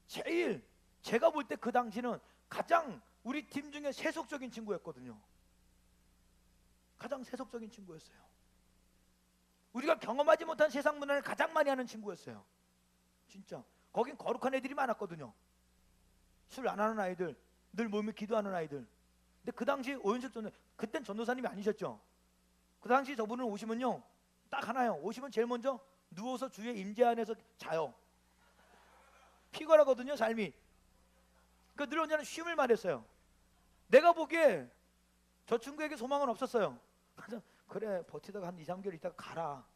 제일 제가 볼 때 그 당시는 가장 우리 팀 중에 세속적인 친구였거든요. 가장 세속적인 친구였어요. 우리가 경험하지 못한 세상 문화를 가장 많이 하는 친구였어요. 진짜. 거긴 거룩한 애들이 많았거든요. 술 안 하는 아이들, 늘 몸에 기도하는 아이들. 근데 그 당시 오현석 전도, 그땐 전도사님이 아니셨죠. 그 당시 저분은 오시면요, 딱 하나요. 오시면 제일 먼저 누워서 주의 임재 안에서 자요. 피곤하거든요, 삶이. 그 늘 언제나 쉼을 말했어요. 내가 보기에 저 친구에게 소망은 없었어요. 그래서 그래, 버티다가 한 2, 3개월 있다가 가라.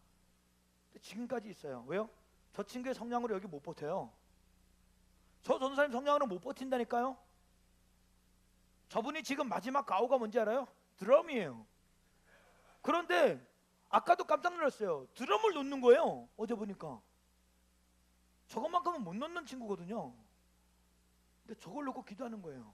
근데 지금까지 있어요. 왜요? 저 친구의 성량으로 여기 못 버텨요. 저 전도사님 성량으로 못 버틴다니까요. 저분이 지금 마지막 가오가 뭔지 알아요? 드럼이에요. 그런데 아까도 깜짝 놀랐어요. 드럼을 놓는 거예요. 어제 보니까. 저것만큼은 못 놓는 친구거든요. 근데 저걸 놓고 기도하는 거예요.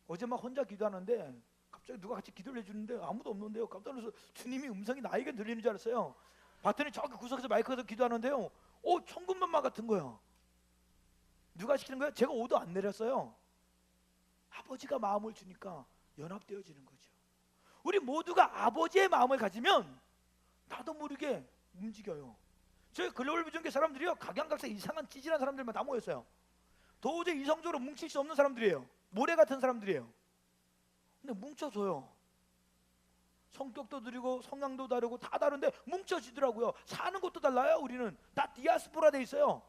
어제 막 혼자 기도하는데 갑자기 누가 같이 기도를 해주는데 아무도 없는데요. 깜짝 놀라서 주님이 음성이 나에게 들리는 줄 알았어요. 봤더니 저기 구석에서 마이크에서 기도하는데요. 천군만마 같은 거예요. 누가 시키는 거예요? 제가 오도 안 내렸어요. 아버지가 마음을 주니까 연합되어지는 거죠. 우리 모두가 아버지의 마음을 가지면 나도 모르게 움직여요. 저희 글로벌 비전교 사람들이요, 각양각색 이상한 찌질한 사람들만 다 모였어요. 도저히 이성적으로 뭉칠 수 없는 사람들이에요. 모래 같은 사람들이에요. 근데 뭉쳐서요, 성격도 다르고 성향도 다르고 다 다른데 뭉쳐지더라고요. 사는 것도 달라요. 우리는 다 디아스포라 돼 있어요.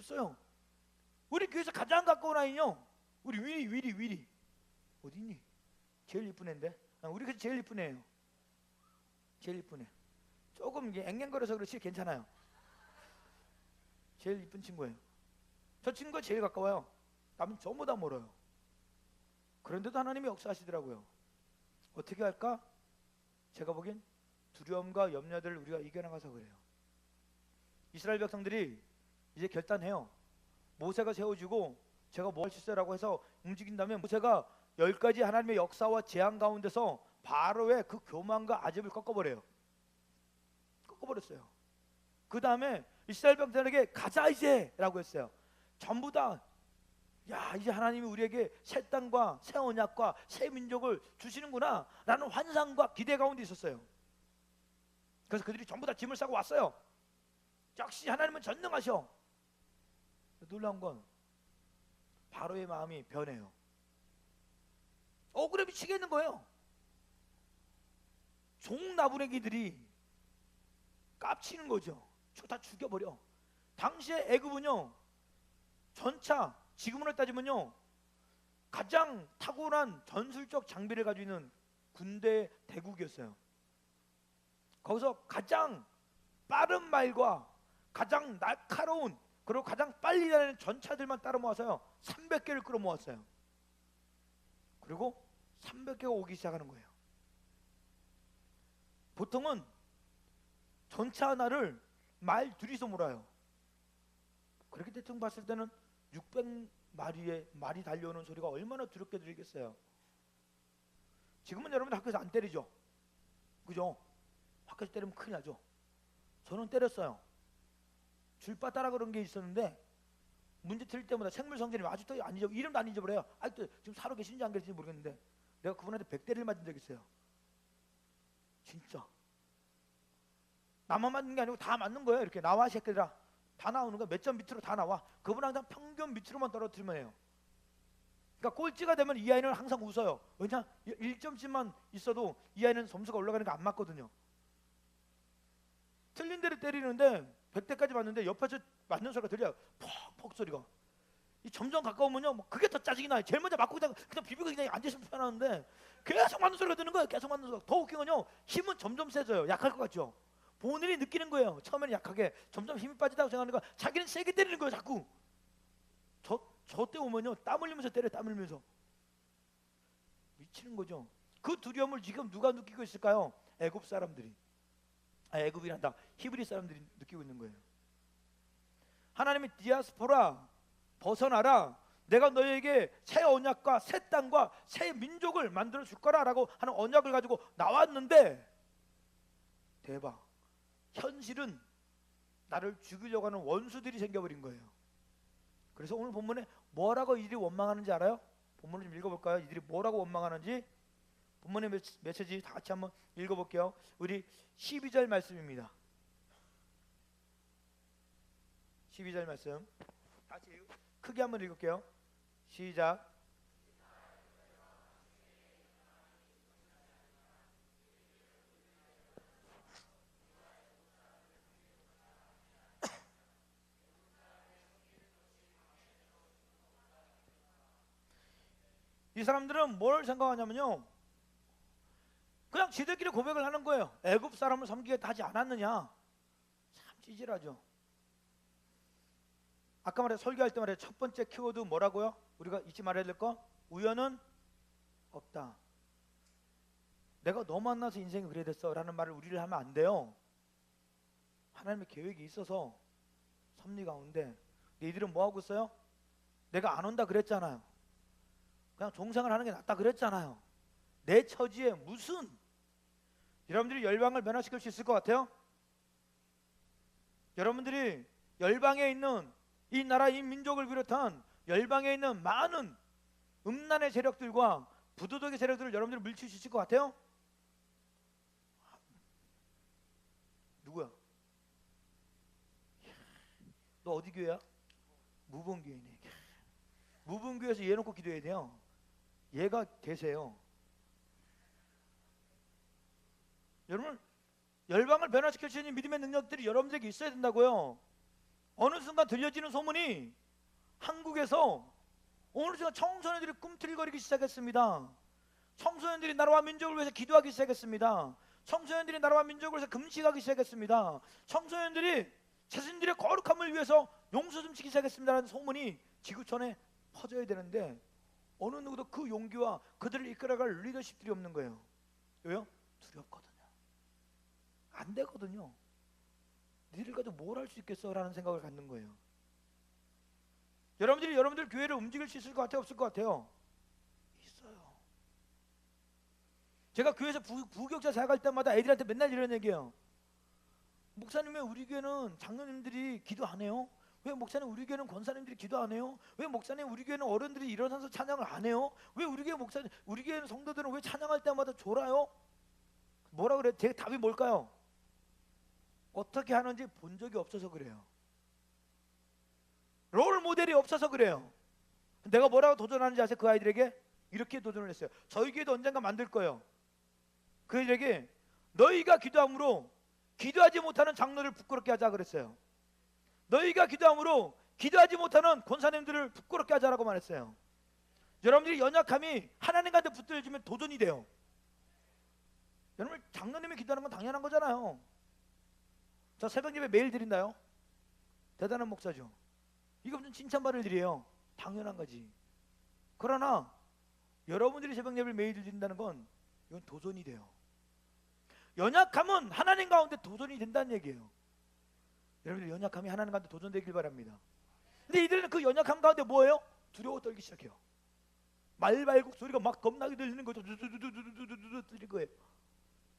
없어요. 우리 교회에서 가장 가까운 아이는요, 우리 위리 어디 있니? 제일 이쁜 애인데. 우리 교회 제일 이쁜 애예요. 제일 이쁜 애. 조금 이게 앵앵거려서 그렇지 괜찮아요. 제일 이쁜 친구예요. 저 친구가 제일 가까워요. 남은 전부 다 멀어요. 그런데도 하나님이 역사하시더라고요. 어떻게 할까? 제가 보기엔 두려움과 염려들을 우리가 이겨나가서 그래요. 이스라엘 백성들이 이제 결단해요. 모세가 세워지고 제가 뭐 할 수 있어라고 해서 움직인다면 모세가 10가지 하나님의 역사와 재앙 가운데서 바로의 그 교만과 아집을 꺾어버려요. 꺾어버렸어요. 그 다음에 이스라엘 백성들에게 가자 이제 라고 했어요. 전부 다 야, 이제 하나님이 우리에게 새 땅과 새 언약과 새 민족을 주시는구나 라는 환상과 기대 가운데 있었어요. 그래서 그들이 전부 다 짐을 싸고 왔어요. 역시 하나님은 전능하셔. 놀라운 건 바로의 마음이 변해요. 억울해 미치겠는 거예요. 종나부랭이들이 깝치는 거죠. 다 죽여버려. 당시에 애굽은요, 전차, 지금으로 따지면요 가장 탁월한 전술적 장비를 가지고 있는 군대 대국이었어요. 거기서 가장 빠른 말과 가장 날카로운 그리고 가장 빨리 다니는 전차들만 따라 모아서요 300개를 끌어 모았어요. 그리고 300개가 오기 시작하는 거예요. 보통은 전차 하나를 말 둘이서 몰아요. 그렇게 대충 봤을 때는 600마리의 말이 달려오는 소리가 얼마나 두렵게 들리겠어요. 지금은 여러분 학교에서 안 때리죠? 그죠? 학교에서 때리면 큰일 나죠. 저는 때렸어요. 줄바따라 그런 게 있었는데 문제 틀릴 때마다 생물성전이 아직도 안 잊어, 이름도 안 잊어버려요. 아직도 지금 살아 계신지 안 계신지 모르겠는데 내가 그분한테 100대를 맞은 적이 있어요. 진짜 나만 맞는 게 아니고 다 맞는 거예요. 이렇게 나와 새끼들아, 다 나오는 거야. 몇 점 밑으로 다 나와. 그분 항상 평균 밑으로만 떨어뜨리면 해요. 그러니까 꼴찌가 되면 이 아이는 항상 웃어요. 왜냐? 1점씩만 있어도 이 아이는 점수가 올라가는 거 안 맞거든요. 틀린 데를 때리는데 100대까지 맞는데 옆에서 맞는 소리가 들려요. 퍽퍽 소리가. 이 점점 가까우면요, 뭐 그게 더 짜증이 나요. 제일 먼저 맞고 그냥 비비고 그냥 앉아있으면 편하는데 계속 맞는 소리가 드는 거예요. 계속 맞는 소리가. 더 웃긴 건요, 힘은 점점 세져요. 약할 것 같죠? 본인이 느끼는 거예요. 처음에는 약하게 점점 힘이 빠지다고 생각하는 거, 자기는 세게 때리는 거예요. 자꾸. 저 때 오면요 땀 흘리면서 때려요. 땀 흘리면서. 미치는 거죠. 그 두려움을 지금 누가 느끼고 있을까요? 애굽 사람들이. 애굽이란다. 히브리 사람들이 느끼고 있는 거예요. 하나님이 디아스포라, 벗어나라, 내가 너희에게 새 언약과 새 땅과 새 민족을 만들어 줄 거라 라고 하는 언약을 가지고 나왔는데, 대박, 현실은 나를 죽이려고 하는 원수들이 생겨버린 거예요. 그래서 오늘 본문에 뭐라고 이들이 원망하는지 알아요? 본문을 좀 읽어볼까요? 이들이 뭐라고 원망하는지. 본문의 메시지 다 같이 한번 읽어볼게요. 우리 12절 말씀입니다. 12절 말씀 다시 크게 한번 읽을게요. 시작. 이 사람들은 뭘 생각하냐면요, 그냥 지들끼리 고백을 하는 거예요. 애굽 사람을 섬기겠다 하지 않았느냐. 참 찌질하죠. 아까 말해 설교할 때 말해 첫 번째 키워드 뭐라고요? 우리가 잊지 말아야 될 거? 우연은 없다. 내가 너 만나서 인생이 그래 됐어 라는 말을 우리를 하면 안 돼요. 하나님의 계획이 있어서 섭리 가운데. 너희들은 뭐 하고 있어요? 내가 안 온다 그랬잖아요. 그냥 종생을 하는 게 낫다 그랬잖아요. 내 처지에 무슨. 여러분들이 열방을 변화시킬 수 있을 것 같아요? 여러분들이 열방에 있는 이 나라 이 민족을 비롯한 열방에 있는 많은 음란의 세력들과 부도덕의 세력들을 여러분들이 물칠 수 있을 것 같아요? 누구야? 너 어디 교회야? 무봉교회네. 무봉교회에서 얘 놓고 기도해야 돼요. 얘가 계세요. 여러분, 열방을 변화시킬 수 있는 믿음의 능력들이 여러분들에게 있어야 된다고요. 어느 순간 들려지는 소문이 한국에서 어느 순간 청소년들이 꿈틀거리기 시작했습니다. 청소년들이 나라와 민족을 위해서 기도하기 시작했습니다. 청소년들이 나라와 민족을 위해서 금식하기 시작했습니다. 청소년들이 자신들의 거룩함을 위해서 용서 좀 지키기 시작했습니다라는 소문이 지구촌에 퍼져야 되는데 어느 누구도 그 용기와 그들을 이끌어갈 리더십들이 없는 거예요. 왜요? 두렵거든요. 안 되거든요. 니들 가지고 뭘 할 수 있겠어? 라는 생각을 갖는 거예요. 여러분들 교회를 움직일 수 있을 것 같아요? 없을 것 같아요? 있어요. 제가 교회에서 부교육자 사역할 때마다 애들한테 맨날 이런 얘기해요. 목사님 왜 우리 교회는 장로님들이 기도 안 해요? 왜 목사님 우리 교회는 권사님들이 기도 안 해요? 왜 목사님 우리 교회는 어른들이 일어나서 찬양을 안 해요? 왜 우리 교회 목사님 우리 교회는 성도들은 왜 찬양할 때마다 졸아요? 뭐라 그래? 제 답이 뭘까요? 어떻게 하는지 본 적이 없어서 그래요. 롤 모델이 없어서 그래요. 내가 뭐라고 도전하는지 아세요? 그 아이들에게 이렇게 도전을 했어요. 저희 교회도 언젠가 만들 거예요. 그 아이들에게 너희가 기도함으로 기도하지 못하는 장로를 부끄럽게 하자 그랬어요. 너희가 기도함으로 기도하지 못하는 권사님들을 부끄럽게 하자라고 말했어요. 여러분들이 연약함이 하나님한테 붙들어지면 도전이 돼요. 여러분 장로님이 기도하는 건 당연한 거잖아요. 저 새벽 예배 매일 드린다요. 대단한 목사죠. 이거 무슨 칭찬받을 일이에요. 당연한 거지. 그러나 여러분들이 새벽 예배를 매일 드린다는 건 이건 도전이 돼요. 연약함은 하나님 가운데 도전이 된다는 얘기예요. 여러분들 연약함이 하나님 가운데 도전되길 바랍니다. 근데 이들은 그 연약함 가운데 뭐예요? 두려워 떨기 시작해요. 말발굽 소리가 막 겁나게 들리는 거죠. 들릴 거예요.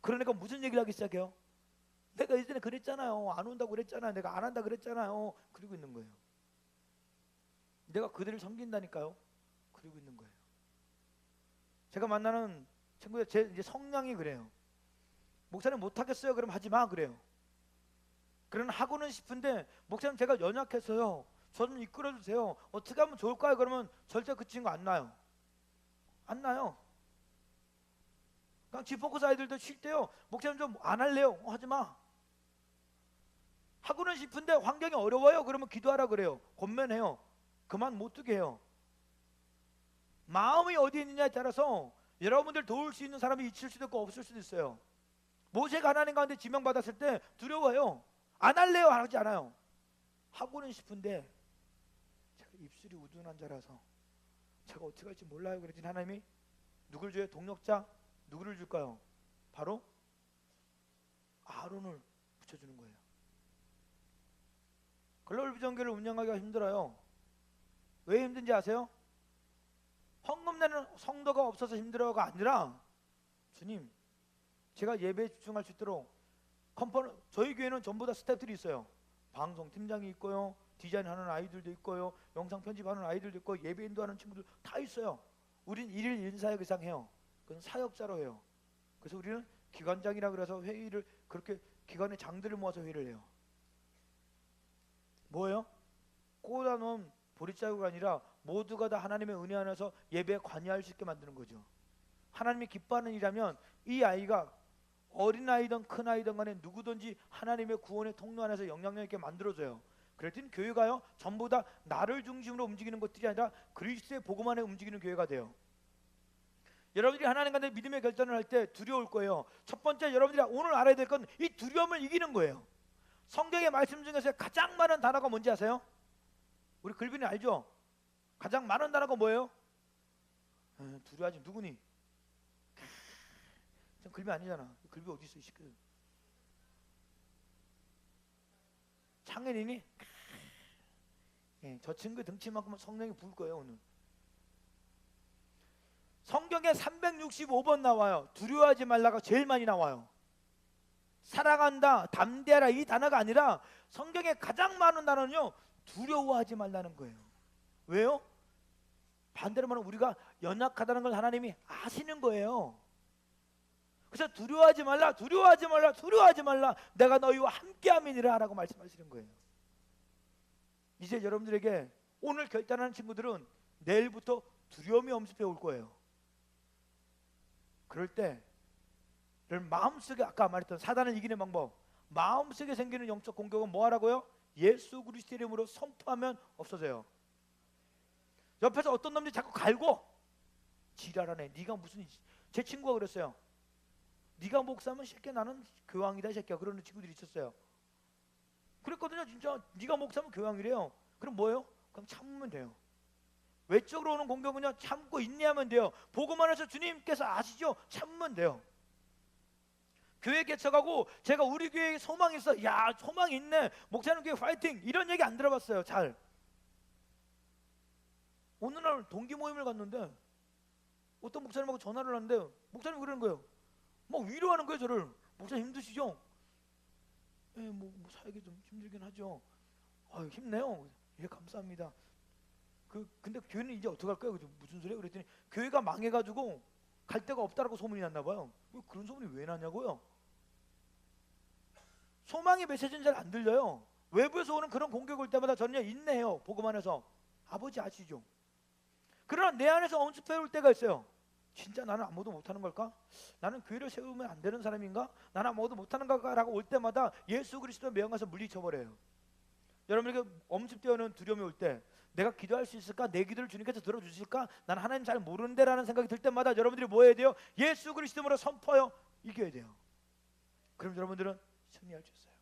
그러니까 무슨 얘기를 하기 시작해요? 내가 예전에 그랬잖아요. 안 온다고 그랬잖아요. 내가 안 한다 그랬잖아요. 그러고 있는 거예요. 내가 그들을 섬긴다니까요. 그러고 있는 거예요. 제가 만나는 친구들 제 이제 성향이 그래요. 목사님 못하겠어요. 그럼 하지 마 그래요. 그러나 하고는 싶은데 목사님 제가 연약해서요. 저 좀 이끌어주세요. 어떻게 하면 좋을까요? 그러면 절대 그 친구 안 나요. 안 나요. 그냥 지포커스 아이들도 쉴 때요. 목사님 좀 안 할래요. 하지 마. 하고는 싶은데 환경이 어려워요. 그러면 기도하라 그래요. 권면해요. 그만 못 두게 해요. 마음이 어디 있느냐에 따라서 여러분들 도울 수 있는 사람이 있을 수도 있고 없을 수도 있어요. 모세가 하나님 가운데 지명받았을 때 두려워요. 안 할래요. 하지 않아요. 하고는 싶은데 제가 입술이 우둔한 자라서 제가 어떻게 할지 몰라요. 그랬더니 하나님이 누굴 줘요? 동력자? 누구를 줄까요? 바로 아론을 붙여주는 거예요. 글로벌 비전교회를 운영하기가 힘들어요. 왜 힘든지 아세요? 헌금 내는 성도가 없어서 힘들어가 아니라 주님 제가 예배에 집중할 수 있도록 저희 교회는 전부 다 스태프들이 있어요. 방송 팀장이 있고요, 디자인하는 아이들도 있고요, 영상 편집하는 아이들도 있고, 예배인도 하는 친구들 다 있어요. 우린 일일 인사역 이상 해요. 그건 사역자로 해요. 그래서 우리는 기관장이라 그래서 회의를 그렇게 기관의 장들을 모아서 회의를 해요. 뭐예요? 꽂아놓은 보릿자루가 아니라 모두가 다 하나님의 은혜 안에서 예배에 관여할 수 있게 만드는 거죠. 하나님이 기뻐하는 일이라면 이 아이가 어린아이든 큰아이든 간에 누구든지 하나님의 구원의 통로 안에서 영향력 있게 만들어줘요. 그랬더니 교회가요 전부 다 나를 중심으로 움직이는 것들이 아니라 그리스도의 복음 안에 움직이는 교회가 돼요. 여러분들이 하나님 간의 믿음의 결단을 할 때 두려울 거예요. 첫 번째 여러분들이 오늘 알아야 될 건 이 두려움을 이기는 거예요. 성경의 말씀 중에서 가장 많은 단어가 뭔지 아세요? 우리 글빈이 알죠? 가장 많은 단어가 뭐예요? 두려워하지 누구니? 전 글비 아니잖아. 글비 어디 있어? 시끄러. 창현이니? 저 친구 등치만큼은 성령이 부을 거예요 오늘. 성경에 365번 나와요. 두려워하지 말라가 제일 많이 나와요. 사랑한다, 담대하라 이 단어가 아니라 성경에 가장 많은 단어는요 두려워하지 말라는 거예요. 왜요? 반대로 말하면 우리가 연약하다는 걸 하나님이 아시는 거예요. 그래서 두려워하지 말라, 두려워하지 말라, 두려워하지 말라. 내가 너희와 함께함이니라 라고 말씀하시는 거예요. 이제 여러분들에게 오늘 결단하는 친구들은 내일부터 두려움이 엄습해 올 거예요. 그럴 때 마음속에 아까 말했던 사단을 이기는 방법, 마음속에 생기는 영적 공격은 뭐 하라고요? 예수 그리스도 이름으로 선포하면 없어져요. 옆에서 어떤 놈들이 자꾸 갈고 지랄하네. 네가 무슨, 제 친구가 그랬어요. 네가 목사면 새끼야 나는 교황이다 이 새끼야, 그러는 친구들이 있었어요. 그랬거든요. 진짜 네가 목사면 교황이래요. 그럼 뭐예요? 그럼 참으면 돼요. 외적으로 오는 공격은요 참고 인내하면 돼요. 보고만 해서 주님께서 아시죠? 참으면 돼요. 교회 개척하고 제가 우리 교회에 소망이 있어, 야 소망이 있네, 목사님 교회 파이팅, 이런 얘기 안 들어봤어요. 잘. 어느 날 동기 모임을 갔는데 어떤 목사님하고 전화를 하는데 목사님 그러는 거예요. 막 위로하는 거예요 저를. 목사님 힘드시죠? 예, 뭐 사역이 좀 힘들긴 하죠. 아유 힘내요. 예 감사합니다. 근데 교회는 이제 어떻게 할까요? 무슨 소리야? 그랬더니 교회가 망해가지고 갈 데가 없다라고 소문이 났나 봐요. 그런 소문이 왜 나냐고요? 소망의 메시지는 잘 안 들려요. 외부에서 오는 그런 공격 올 때마다 저는 인내해요. 보고만 해서. 아버지 아시죠? 그러나 내 안에서 엄습해 올 때가 있어요. 진짜 나는 아무것도 못하는 걸까? 나는 교회를 세우면 안 되는 사람인가? 나는 아무것도 못하는 걸까? 라고 올 때마다 예수 그리스도의 명가서 물리쳐버려요. 여러분에게 엄습되어오는 두려움이 올 때 내가 기도할 수 있을까? 내 기도를 주님께서 들어주실까? 나는 하나님 잘 모르는데 라는 생각이 들 때마다 여러분들이 뭐 해야 돼요? 예수 그리스도로 선포하여 이겨야 돼요. 그럼 여러분들은 승리할 수 있어요.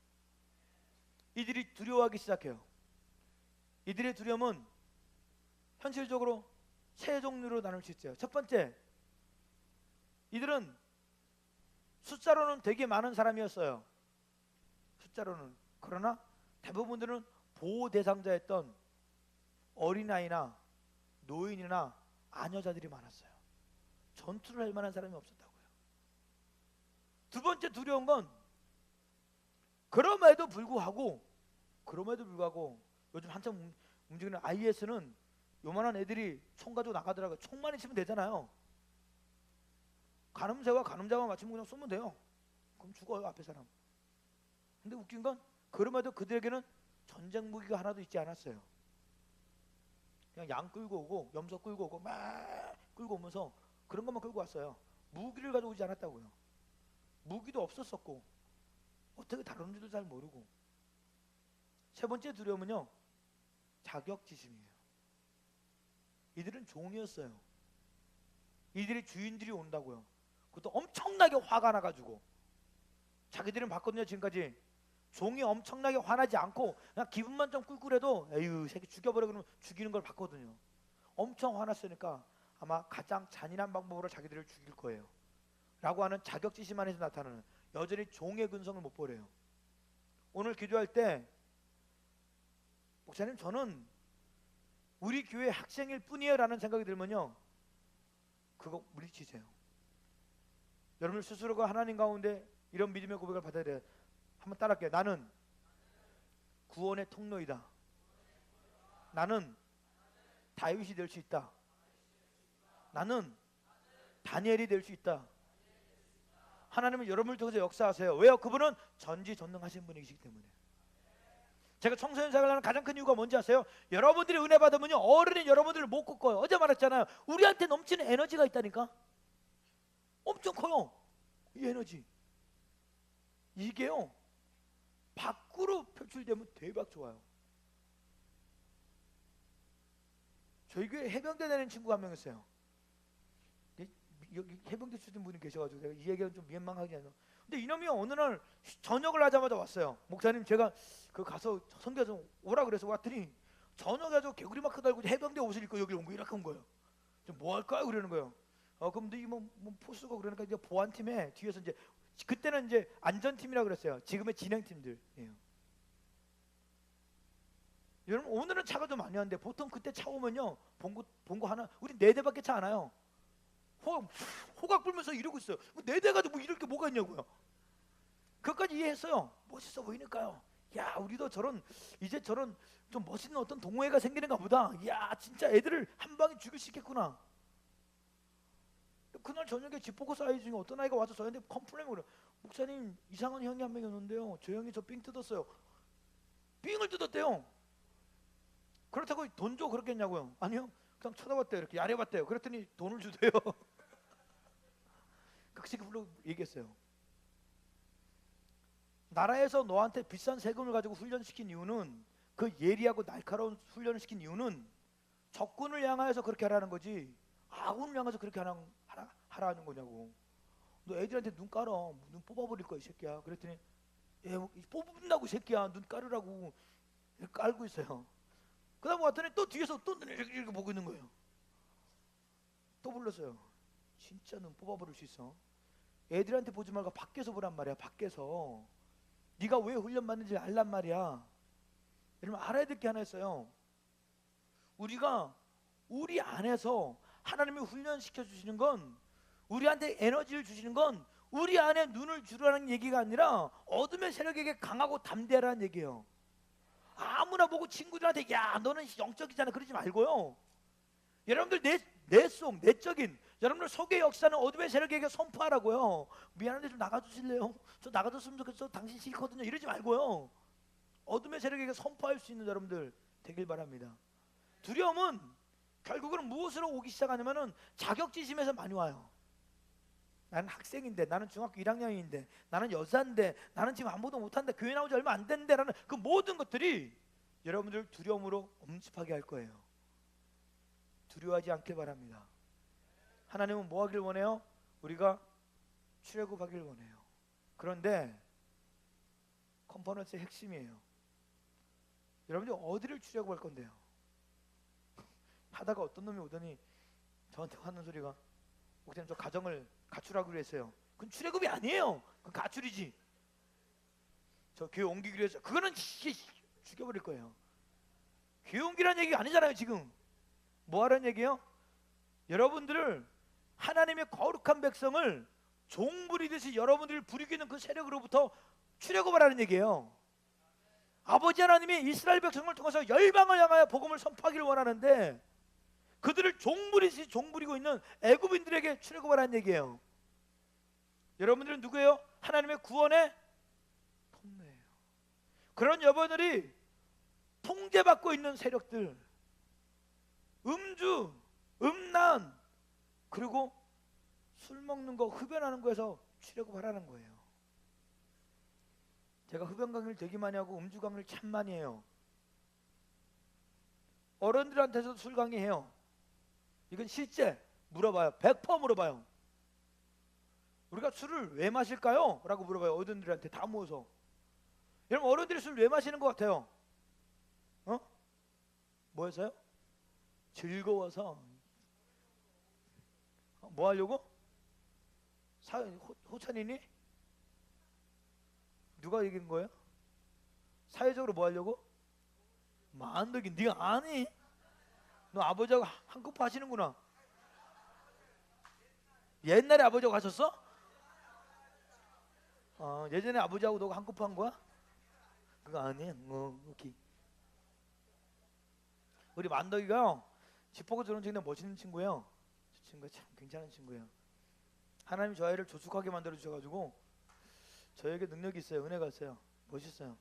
이들이 두려워하기 시작해요. 이들의 두려움은 현실적으로 세 종류로 나눌 수 있어요. 첫 번째, 이들은 숫자로는 되게 많은 사람이었어요. 숫자로는. 그러나 대부분들은 보호 대상자였던 어린아이나 노인이나 아녀자들이 많았어요. 전투를 할 만한 사람이 없었다고요. 두 번째 두려운 건 그럼에도 불구하고 요즘 한참 움직이는 IS는 요만한 애들이 총 가지고 나가더라고요. 총만 있으면 되잖아요. 가늠새와 가늠자만 맞추면 그냥 쏘면 돼요. 그럼 죽어요 앞에 사람. 근데 웃긴 건 그럼에도 그들에게는 전쟁 무기가 하나도 있지 않았어요. 그냥 양 끌고 오고 염소 끌고 오고 막 끌고 오면서 그런 것만 끌고 왔어요. 무기를 가지고 오지 않았다고요. 무기도 없었었고 어떻게 다루는지도 잘 모르고. 세 번째 두려움은요, 자격지심이에요. 이들은 종이었어요. 이들의 주인들이 온다고요. 그것도 엄청나게 화가 나가지고. 자기들은 봤거든요. 지금까지 종이 엄청나게 화나지 않고 그냥 기분만 좀 꿀꿀해도 에휴 새끼 죽여버려 그러면 죽이는 걸 봤거든요. 엄청 화났으니까 아마 가장 잔인한 방법으로 자기들을 죽일 거예요 라고 하는 자격지심 안에서 나타나는, 여전히 종의 근성을 못 버려요. 오늘 기도할 때 목사님 저는 우리 교회 학생일 뿐이에요 라는 생각이 들면요, 그거 물리치세요. 여러분 스스로가 하나님 가운데 이런 믿음의 고백을 받아야 돼요. 한번 따라할게요. 나는 구원의 통로이다. 나는 다윗이 될 수 있다. 나는 다니엘이 될 수 있다. 하나님은 여러분을 통해서 역사하세요. 왜요? 그분은 전지전능하신 분이시기 때문에. 제가 청소년 생활을 하는 가장 큰 이유가 뭔지 아세요? 여러분들이 은혜 받으면요 어른인 여러분들을 못 꺾어요. 어제 말했잖아요. 우리한테 넘치는 에너지가 있다니까. 엄청 커요. 이 에너지. 이게요 밖으로 표출되면 대박 좋아요. 저희 교회 해병대 다니는 친구가 한 명 있어요. 여기 해병대 출신 분이 계셔가지고 내가 이 얘기는 좀 민망하긴 해요. 근데 이놈이 어느 날 저녁을 하자마자 왔어요. 목사님 제가 그 가서 선교 좀 오라 그래서 왔더니 저녁에 아주 개구리 마크 달고 해병대 옷을 입고 여기 온 거, 이렇게 온 거예요. 좀 뭐 할까요? 그러는 거예요. 그럼 너 이뭐 포스고 그러니까 이제 보안팀에 뒤에서 이제 그때는 이제 안전팀이라고 그랬어요. 지금의 진행팀들이에요. 여러분 오늘은 차가 좀 많이 왔는데 보통 그때 차 오면요 본거 하나, 우리 4대밖에 차 안 와요. 호각 불면서 이러고 있어요. 4대 가지고 뭐 이럴 게 뭐가 있냐고요. 그것까지 이해했어요. 멋있어 보이니까요. 야 우리도 이제 저런 좀 멋있는 어떤 동호회가 생기는가 보다. 야 진짜 애들을 한 방에 죽일 수 있겠구나. 그날 저녁에 집보고 사이 중에 어떤 아이가 와서 저한테 컴플레인을 그래요. 목사님 이상한 형이 한 명 있는데요, 저 형이 저 삥 뜯었어요. 삥을 뜯었대요. 그렇다고 돈 줘 그렇겠냐고요. 아니요, 그냥 쳐다봤대요. 이렇게 야려봤대요. 그랬더니 돈을 주대요. 그 식으로 얘기했어요. 나라에서 너한테 비싼 세금을 가지고 훈련시킨 이유는, 그 예리하고 날카로운 훈련을 시킨 이유는 적군을 향하여서 그렇게 하라는 거지 아군을 향해서 그렇게 하라는 거냐고. 너 애들한테 눈 깔아, 눈 뽑아버릴 거야 이 새끼야. 그랬더니 얘 뽑는다고 이 새끼야, 눈 깔으라고. 이렇게 깔고 있어요. 그 다음 왔더니 또 뒤에서 또 이렇게 보고 있는 거예요. 또 불렀어요. 진짜 눈 뽑아버릴 수 있어. 애들한테 보지 말고 밖에서 보란 말이야. 밖에서 네가 왜 훈련받는지 알란 말이야. 여러분 알아야 될 게 하나 있어요. 우리가 우리 안에서 하나님이 훈련시켜 주시는 건, 우리한테 에너지를 주시는 건 우리 안에 눈을 주라는 얘기가 아니라 어둠의 세력에게 강하고 담대하라는 얘기예요. 아무나 보고 친구들한테 야 너는 영적이잖아 그러지 말고요. 여러분들 내적인 여러분들 속의 역사는 어둠의 세력에게 선포하라고요. 미안한데 좀 나가주실래요? 저 나가줬으면 좋겠어. 당신 싫거든요. 이러지 말고요. 어둠의 세력에게 선포할 수 있는 여러분들 되길 바랍니다. 두려움은 결국은 무엇으로 오기 시작하냐면은 자격지심에서 많이 와요. 나는 학생인데, 나는 중학교 1학년인데, 나는 여자인데, 나는 지금 아무도 못한데, 교회 나온 지 얼마 안 됐는데 라는 그 모든 것들이 여러분들 두려움으로 엄습하게 할 거예요. 두려워하지 않길 바랍니다. 하나님은 뭐 하길 원해요? 우리가 출애굽하길 원해요. 그런데 컴포넌트의 핵심이에요. 여러분들 어디를 출애굽할 건데요? 하다가 어떤 놈이 오더니 저한테 하는 소리가, 목사님 저 가정을 가출하기로 했어요. 그건 출애굽이 아니에요. 그건 가출이지. 저 교회 옮기기로 했어요. 그거는 죽여버릴 거예요. 교회 옮기라는 얘기가 아니잖아요. 지금 뭐 하라는 얘기예요? 여러분들을, 하나님의 거룩한 백성을 종 부리듯이 여러분들을 부리고 있는 그 세력으로부터 출애굽하라는 얘기예요. 아버지 하나님이 이스라엘 백성을 통해서 열방을 향하여 복음을 선포하기를 원하는데, 그들을 종부리듯이 종부리고 있는 애굽인들에게 출애굽하라는 얘기예요. 여러분들은 누구예요? 하나님의 구원의 통로예요. 그런 여러분들이 통제받고 있는 세력들, 음주, 음란, 그리고 술 먹는 거, 흡연하는 거에서 출애굽하라는 거예요. 제가 흡연 강의를 되게 많이 하고 음주 강의를 참 많이 해요. 어른들한테서도 술 강의해요. 이건 실제 물어봐요. 100% 물어봐요. 우리가 술을 왜 마실까요? 라고 물어봐요. 어른들한테 다 모여서. 여러분 어른들이 술 왜 마시는 것 같아요? 뭐였어요? 즐거워서. 뭐 하려고? 호찬이니? 누가 얘기한 거예요? 사회적으로 뭐 하려고? 만덕이 네가 아니? 너 아버지하고 한꺼풀 하시는구나. 옛날에 아버지하고 하셨어? 예전에 아버지하고 너가 한꺼풀 한 거야? 그거 아니에요. 오케이. 우리 만덕이가 집 보고 저런 친구는 멋있는 친구예요. 저 친구가 참 괜찮은 친구예요. 하나님이 저 아이를 조숙하게 만들어 주셔가지고 저에게 능력이 있어요. 은혜가 있어요. 멋있어요.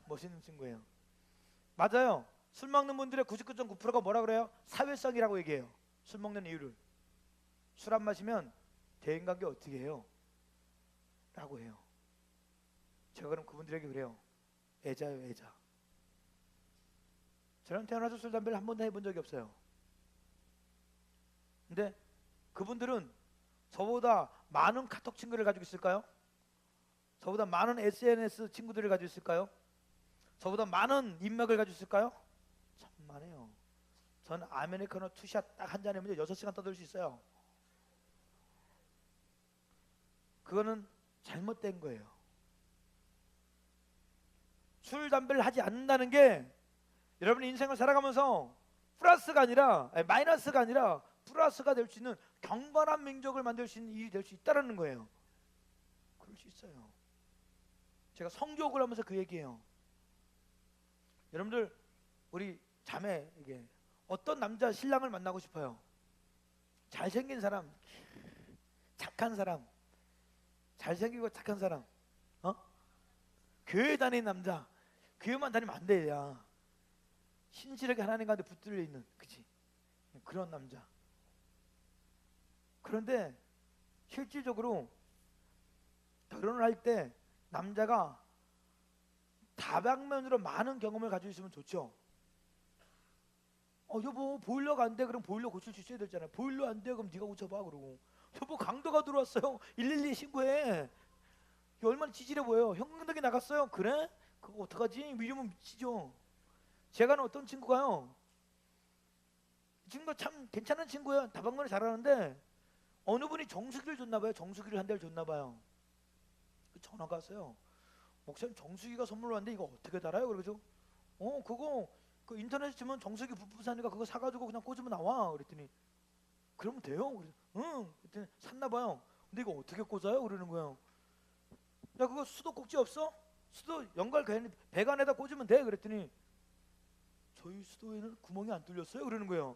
멋있는 친구예요. 맞아요. 술 먹는 분들의 99.9%가 뭐라 그래요? 사회성이라고 얘기해요. 술 먹는 이유를. 술 안 마시면 대인관계 어떻게 해요? 라고 해요. 제가 그럼 그분들에게 그래요. 애자요, 애자. 저는 태어나서 술, 담배를 한 번도 해본 적이 없어요. 근데 그분들은 저보다 많은 카톡 친구를 가지고 있을까요? 저보다 많은 SNS 친구들을 가지고 있을까요? 저보다 많은 인맥을 가지고 있을까요? 천만에요. 저는 아메리카노 투샷 딱 한 잔이면 6시간 떠들 수 있어요. 그거는 잘못된 거예요. 술, 담배를 하지 않는다는 게 여러분의 인생을 살아가면서 플러스가 아니라, 마이너스가 아니라 플러스가 될 수 있는 경건한 민족을 만들 수 있는 일이 될 수 있다는 거예요. 그럴 수 있어요. 제가 성교육을 하면서 그 얘기해요. 여러분들 우리 자매에게 어떤 남자 신랑을 만나고 싶어요? 잘생긴 사람, 착한 사람, 잘생기고 착한 사람, 교회 다니는 남자. 교회만 다니면 안 돼. 야, 신실하게 하나님 가운데 붙들려 있는, 그치? 그런 남자. 그런데 실질적으로 결혼을 할 때 남자가 다방면으로 많은 경험을 가지고 있으면 좋죠. 여보 보일러가 안 돼. 그럼 보일러 고칠 수 있어야 되잖아요. 보일러 안 돼. 그럼 네가 고쳐봐. 그러고 여보 강도가 들어왔어요. 112에 신고해. 이게 얼마나 지질해 보여요. 형광등이 나갔어요. 그래? 그거 어떡하지? 이러면 미치죠. 제가 아는 어떤 친구가요. 이 친구가 참 괜찮은 친구예요. 다방면을 잘하는데 어느 분이 정수기를 줬나 봐요. 정수기를 한 대를 줬나 봐요. 전화가 왔어요. 목사님 정수기가 선물로 왔는데 이거 어떻게 달아요? 그러죠. 그거 그 인터넷에 치면 정수기 부품 사니까 그거 사가지고 그냥 꽂으면 나와. 그랬더니 그러면 돼요? 그래서 응. 그랬더니 샀나 봐요. 근데 이거 어떻게 꽂아요? 그러는 거예요. 야 그거 수도 꼭지 없어? 수도 연결 배관에다 꽂으면 돼. 그랬더니 저희 수도에는 구멍이 안 뚫렸어요. 그러는 거예요.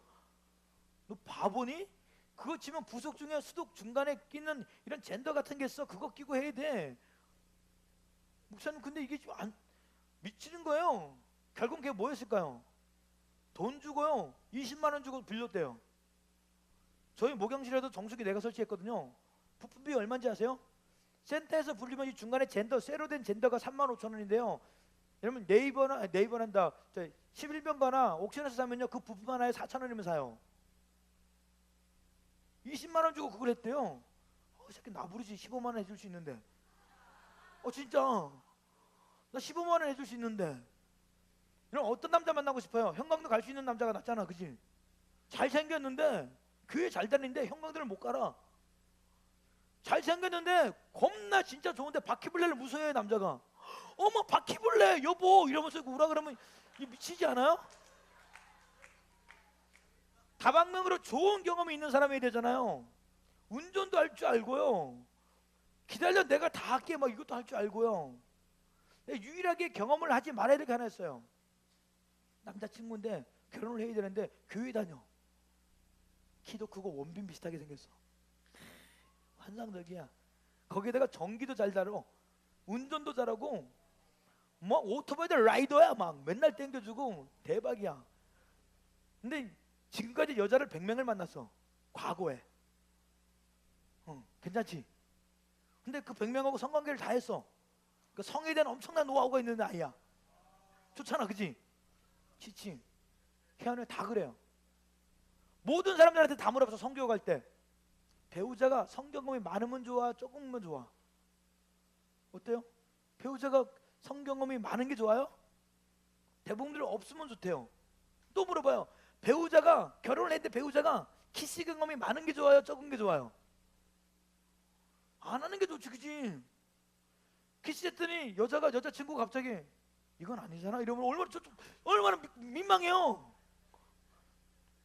너 바보니? 그거 치면 부속 중에 수도 중간에 끼는 이런 젠더 같은 게 있어. 그거 끼고 해야 돼. 목사님 근데 이게 좀 안 미치는 거예요. 결국 그게 뭐였을까요? 돈 주고요 20만 원 주고 빌렸대요. 저희 목욕실에도 정수기 내가 설치했거든요. 부품비 얼마인지 아세요? 센터에서 불리면 이 중간에 젠더 쇠로 된 젠더가 35,000원인데요. 여러분 네이버란다 11번가나 옥션에서 사면요 그 부품 하나에 4,000원이면 사요. 20만 원 주고 그걸 했대요. 이 새끼 나 부르지 15만 원 해줄 수 있는데. 진짜 나 15만 원 해줄 수 있는데. 이런 어떤 남자 만나고 싶어요? 형광등 갈 수 있는 남자가 낫잖아, 그지? 잘생겼는데 교회 잘 다니는데 형광등을 못 갈아. 잘생겼는데 겁나 진짜 좋은데 바퀴벌레를 무서워해 남자가. 어머 바퀴벌레 여보 이러면서 우라 그러면 미치지 않아요? 다방면으로 좋은 경험이 있는 사람이 되잖아요. 운전도 할 줄 알고요. 기다려 내가 다 할게 막 이것도 할 줄 알고요. 유일하게 경험을 하지 말아야 될 게 하나 있어요. 남자친구인데 결혼을 해야 되는데 교회 다녀. 키도 크고 원빈 비슷하게 생겼어. 환상적이야. 거기에다가 전기도 잘 다뤄. 운전도 잘하고 뭐 오토바이들 라이더야. 막 맨날 땡겨주고 대박이야. 근데 지금까지 여자를 100명을 만났어. 과거에. 괜찮지? 근데 그 100명하고 성관계를 다 했어. 그 성에 대한 엄청난 노하우가 있는 아이야. 좋잖아, 그치? 지칭 희한해. 다 그래요. 모든 사람들한테 다 물어봐서 성교육 할 때 배우자가 성경험이 많으면 좋아, 조금면 좋아? 어때요? 배우자가 성경험이 많은 게 좋아요? 대부분들 없으면 좋대요. 또 물어봐요. 배우자가 결혼을 했는데 배우자가 키스 경험이 많은 게 좋아요, 적은 게 좋아요? 안 하는 게 좋지, 그치? 키스했더니 여자친구가 갑자기 이건 아니잖아 이러면 얼마나 민망해요.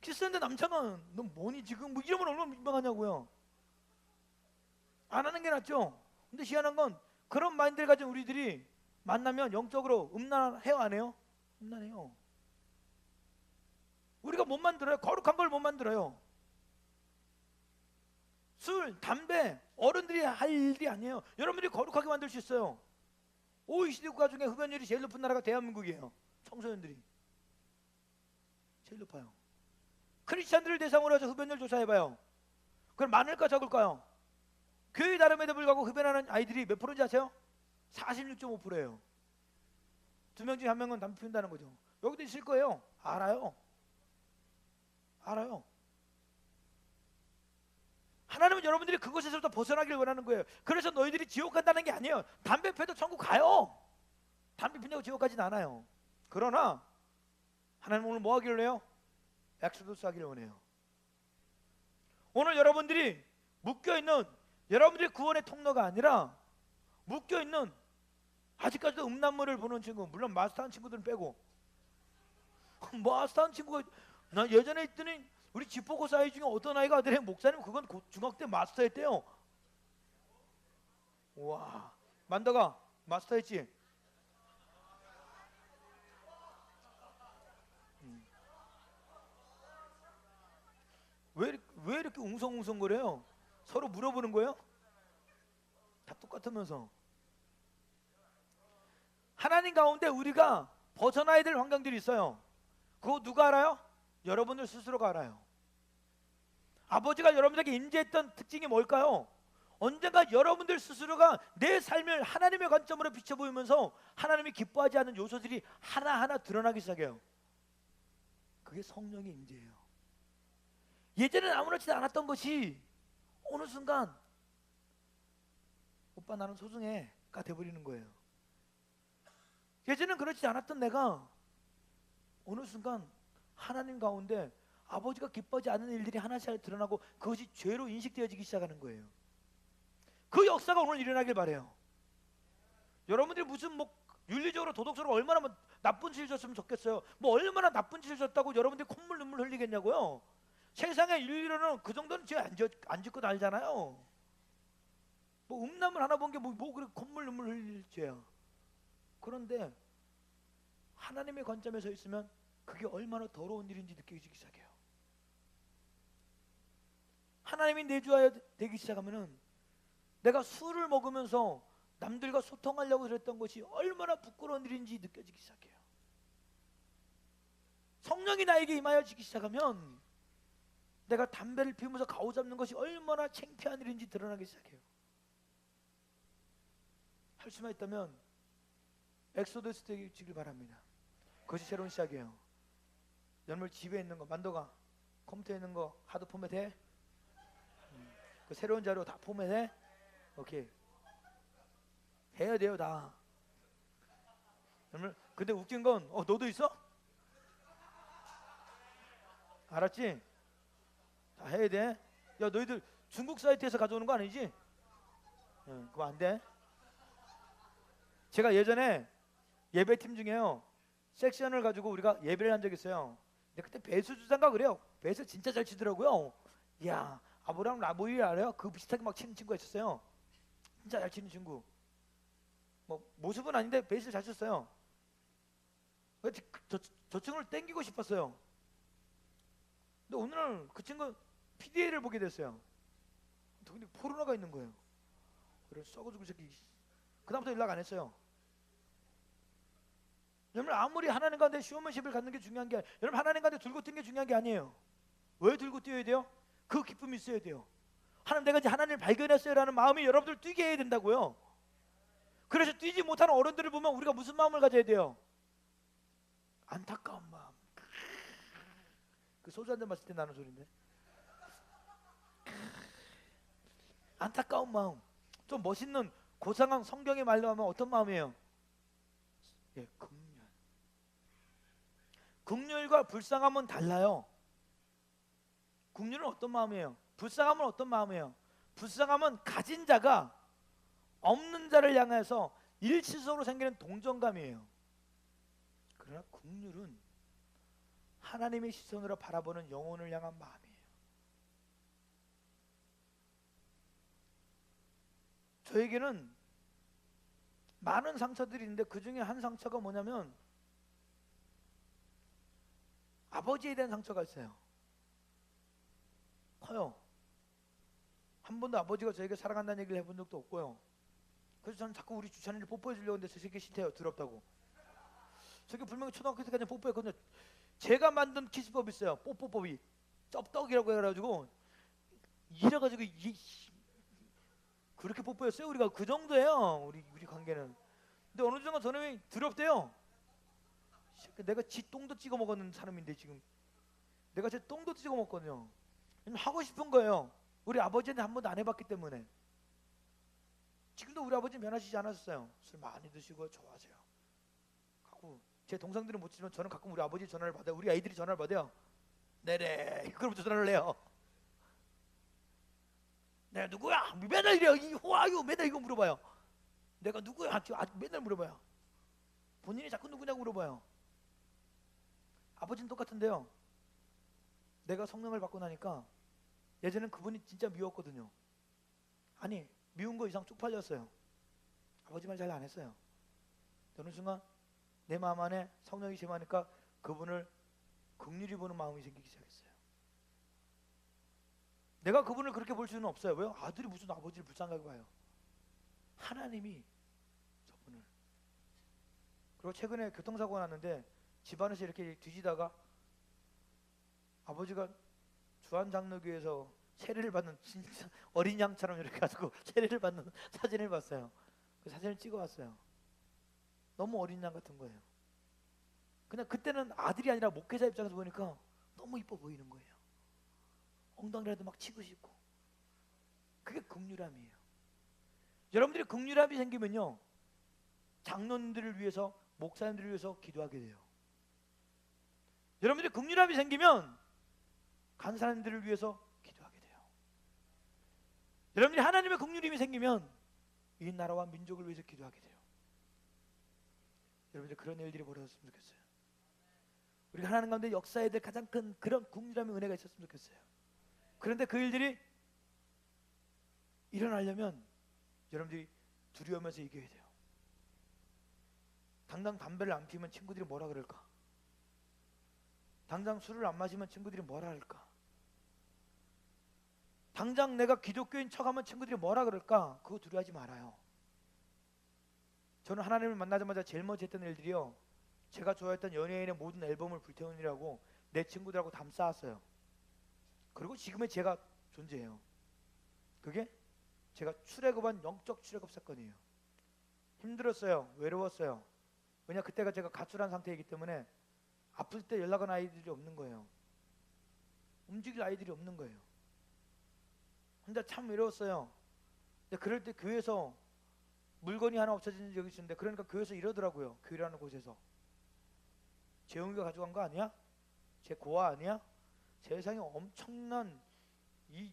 키스했는데 남자가 너 뭐니 지금 뭐 이러면 얼마나 민망하냐고요. 안 하는 게 낫죠. 근데 희한한 건 그런 마인드를 가진 우리들이 만나면 영적으로 음란해요, 안 해요? 음란해요. 우리가 못 만들어요. 거룩한 걸 못 만들어요. 술, 담배 어른들이 할 일이 아니에요. 여러분들이 거룩하게 만들 수 있어요. OECD 국가 중에 흡연율이 제일 높은 나라가 대한민국이에요. 청소년들이 제일 높아요. 크리스찬들을 대상으로 해서 흡연율 조사해봐요. 그럼 많을까 적을까요? 교회 다름에도 불구하고 흡연하는 아이들이 몇 프로인지 아세요? 46.5%예요. 2명 중에 1명은 담배 피운다는 거죠. 여기도 있을 거예요. 알아요. 하나님은 여러분들이 그곳에서부터 벗어나기를 원하는 거예요. 그래서 너희들이 지옥 간다는 게 아니에요. 담배 피워도 천국 가요. 담배 피우고 지옥 가진 않아요. 그러나 하나님은 오늘 뭐 하기를 해요? 엑소더스 하기를 원해요. 오늘 여러분들이 묶여있는 여러분들의 구원의 통로가 아니라 묶여있는 아직까지도 음란물을 보는 친구, 물론 마스터한 친구들은 빼고 마스터한 친구가 나 예전에 있더니 우리 지포고 사이 중에 어떤 아이가 아들의 목사님 그건 중학교 때 마스터 했대요. 와, 만다가 마스터 했지? 왜 이렇게 웅성웅성거려요? 서로 물어보는 거예요? 다 똑같으면서. 하나님 가운데 우리가 벗어나야 될 환경들이 있어요. 그거 누가 알아요? 여러분들 스스로가 알아요. 아버지가 여러분에게 인지했던 특징이 뭘까요? 언젠가 여러분들 스스로가 내 삶을 하나님의 관점으로 비춰보면서 하나님이 기뻐하지 않는 요소들이 하나하나 드러나기 시작해요. 그게 성령의 임재예요. 예전에는 아무렇지도 않았던 것이 어느 순간 오빠 나는 소중해가 돼버리는 거예요. 예전에는 그렇지 않았던 내가 어느 순간 하나님 가운데 아버지가 기뻐하지 않는 일들이 하나씩 드러나고 그것이 죄로 인식되어지기 시작하는 거예요. 그 역사가 오늘 일어나길 바래요. 여러분들이 무슨 뭐 윤리적으로 도덕적으로 얼마나 뭐 나쁜 짓을 졌으면 좋겠어요. 뭐 얼마나 나쁜 짓을 졌다고 여러분들이 콧물 눈물 흘리겠냐고요. 세상의 윤리로는 그 정도는 죄 안 짓고 알잖아요. 뭐 음란물 하나 본 게 뭐 그렇게 콧물 눈물 흘릴 죄야. 그런데 하나님의 관점에 서 있으면 그게 얼마나 더러운 일인지 느껴지기 시작해요. 하나님이 내주하여 되기 시작하면은 내가 술을 먹으면서 남들과 소통하려고 그랬던 것이 얼마나 부끄러운 일인지 느껴지기 시작해요. 성령이 나에게 임하여지기 시작하면 내가 담배를 피우면서 가오 잡는 것이 얼마나 창피한 일인지 드러나기 시작해요. 할 수만 있다면 엑소더스 되기를 바랍니다. 그것이 새로운 시작이에요. 여러분 집에 있는 거 만도가 컴퓨터에 있는 거 하드 포맷해? 그 새로운 자료 다 포맷해? 오케이. 해야 돼요 다. 여러분 근데 웃긴 건 너도 있어? 알았지? 다 해야 돼. 야 너희들 중국 사이트에서 가져오는 거 아니지? 그거 안 돼. 제가 예전에 예배팀 중에요 섹션을 가지고 우리가 예배를 한 적이 있어요. 근데 그때 배수 주장가 그래요. 배수 진짜 잘 치더라고요. 이야 아브라함 라보이 알아요? 그 비슷하게 막 치는 친구가 있었어요. 진짜 잘 치는 친구. 뭐 모습은 아닌데 베이스를 잘 쳤어요. 저 친구를 땡기고 싶었어요. 근데 오늘 그 친구 PDA를 보게 됐어요. 근데 포르노가 있는 거예요. 그래서 썩어주고 새끼. 그다음부터 연락 안 했어요. 여러분 아무리 하나님 가운데 쇼맨십을 갖는 게 중요한 게 여러분 하나님 가운데 들고 뛰는 게 중요한 게 아니에요. 왜 들고 뛰어야 돼요? 그 기쁨이 있어야 돼요. 하나님 내가 이제 하나님을 발견했어요라는 마음이 여러분들 뛰게 해야 된다고요. 그래서 뛰지 못하는 어른들을 보면 우리가 무슨 마음을 가져야 돼요? 안타까운 마음. 그 소주 한잔 마실 때 나는 소리인데. 안타까운 마음. 좀 멋있는 고상한 성경의 말로 하면 어떤 마음이에요? 예, 긍휼. 긍휼과 불쌍함은 달라요. 긍휼은 어떤 마음이에요? 불쌍함은 어떤 마음이에요? 불쌍함은 가진 자가 없는 자를 향해서 일시적으로 생기는 동정감이에요. 그러나 긍휼은 하나님의 시선으로 바라보는 영혼을 향한 마음이에요. 저에게는 많은 상처들이 있는데 그 중에 한 상처가 뭐냐면 아버지에 대한 상처가 있어요. 커요. 한 번도 아버지가 저에게 사랑한다는 얘기를 해본 적도 없고요. 그래서 저는 자꾸 우리 주찬이를 뽀뽀해 주려고 했는데 저 새끼 싫대요. 더럽다고. 저게 분명히 초등학교 때까지 뽀뽀했거든요. 제가 만든 키스법이 있어요. 뽀뽀법이 쩝떡이라고 해가지고 이래가지고 그렇게 뽀뽀했어요. 우리가 그 정도예요. 우리 관계는. 근데 어느 순간 저놈이 더럽대요. 내가 지 똥도 찍어 먹었는 사람인데 지금 내가 제 똥도 찍어 먹거든요. 하고 싶은 거예요. 우리 아버지는 한 번도 안 해봤기 때문에. 지금도 우리 아버지는 변하시지 않았어요. 술 많이 드시고 좋아하세요. 가끔 제 동생들은 못 치지만 저는 가끔 우리 아버지 전화를 받아요. 우리 아이들이 전화를 받아요. 네네. 그러면서 전화를 해요. 내가 누구야? 맨날 이래요. 호아유 맨날 이거 물어봐요. 내가 누구야? 맨날 물어봐요. 본인이 자꾸 누구냐고 물어봐요. 아버지는 똑같은데요. 내가 성령을 받고 나니까 예전엔 그분이 진짜 미웠거든요. 아니 미운 거 이상 쪽팔렸어요. 아버지 말 잘 안 했어요. 어느 순간 내 마음 안에 성령이 심하니까 그분을 긍휼히 보는 마음이 생기기 시작했어요. 내가 그분을 그렇게 볼 수는 없어요. 왜요? 아들이 무슨 아버지를 불쌍하게 봐요. 하나님이 저분을. 그리고 최근에 교통사고가 났는데 집안에서 이렇게 뒤지다가 아버지가 주한장로교에서 세례를 받는 진짜 어린 양처럼 이렇게 가지고 세례를 받는 사진을 봤어요. 그 사진을 찍어왔어요. 너무 어린 양 같은 거예요. 그냥 그때는 아들이 아니라 목회자 입장에서 보니까 너무 이뻐 보이는 거예요. 엉덩이라도 막 치고 싶고. 그게 긍휼함이에요. 여러분들이 긍휼함이 생기면요, 장로님들을 위해서, 목사님들을 위해서 기도하게 돼요. 여러분들이 긍휼함이 생기면 간사님들을 위해서 기도하게 돼요. 여러분들이 하나님의 긍휼함이 생기면 이 나라와 민족을 위해서 기도하게 돼요. 여러분들 그런 일들이 벌어졌으면 좋겠어요. 우리가 하나님 가운데 역사해야 될 가장 큰 그런 긍휼함의 은혜가 있었으면 좋겠어요. 그런데 그 일들이 일어나려면 여러분들이 두려우면서 이겨야 돼요. 당장 담배를 안 피우면 친구들이 뭐라 그럴까? 당장 술을 안 마시면 친구들이 뭐라 할까? 당장 내가 기독교인 척하면 친구들이 뭐라 그럴까? 그거 두려워하지 말아요. 저는 하나님을 만나자마자 제일 먼저 했던 일들이요, 제가 좋아했던 연예인의 모든 앨범을 불태우느라고 내 친구들하고 담 쌓았어요. 그리고 지금의 제가 존재해요. 그게 제가 출애굽한 영적 출애굽 사건이에요. 힘들었어요. 외로웠어요. 왜냐, 그때가 제가 가출한 상태이기 때문에 아플 때 연락한 아이들이 없는 거예요. 움직일 아이들이 없는 거예요. 혼자 참 외로웠어요. 근데 그럴 때 교회에서 물건이 하나 없어진 적이 있었는데, 그러니까 교회에서 이러더라고요. 교회라는 곳에서 재용이가 가져간 거 아니야? 제 고아 아니야? 세상에 엄청난 이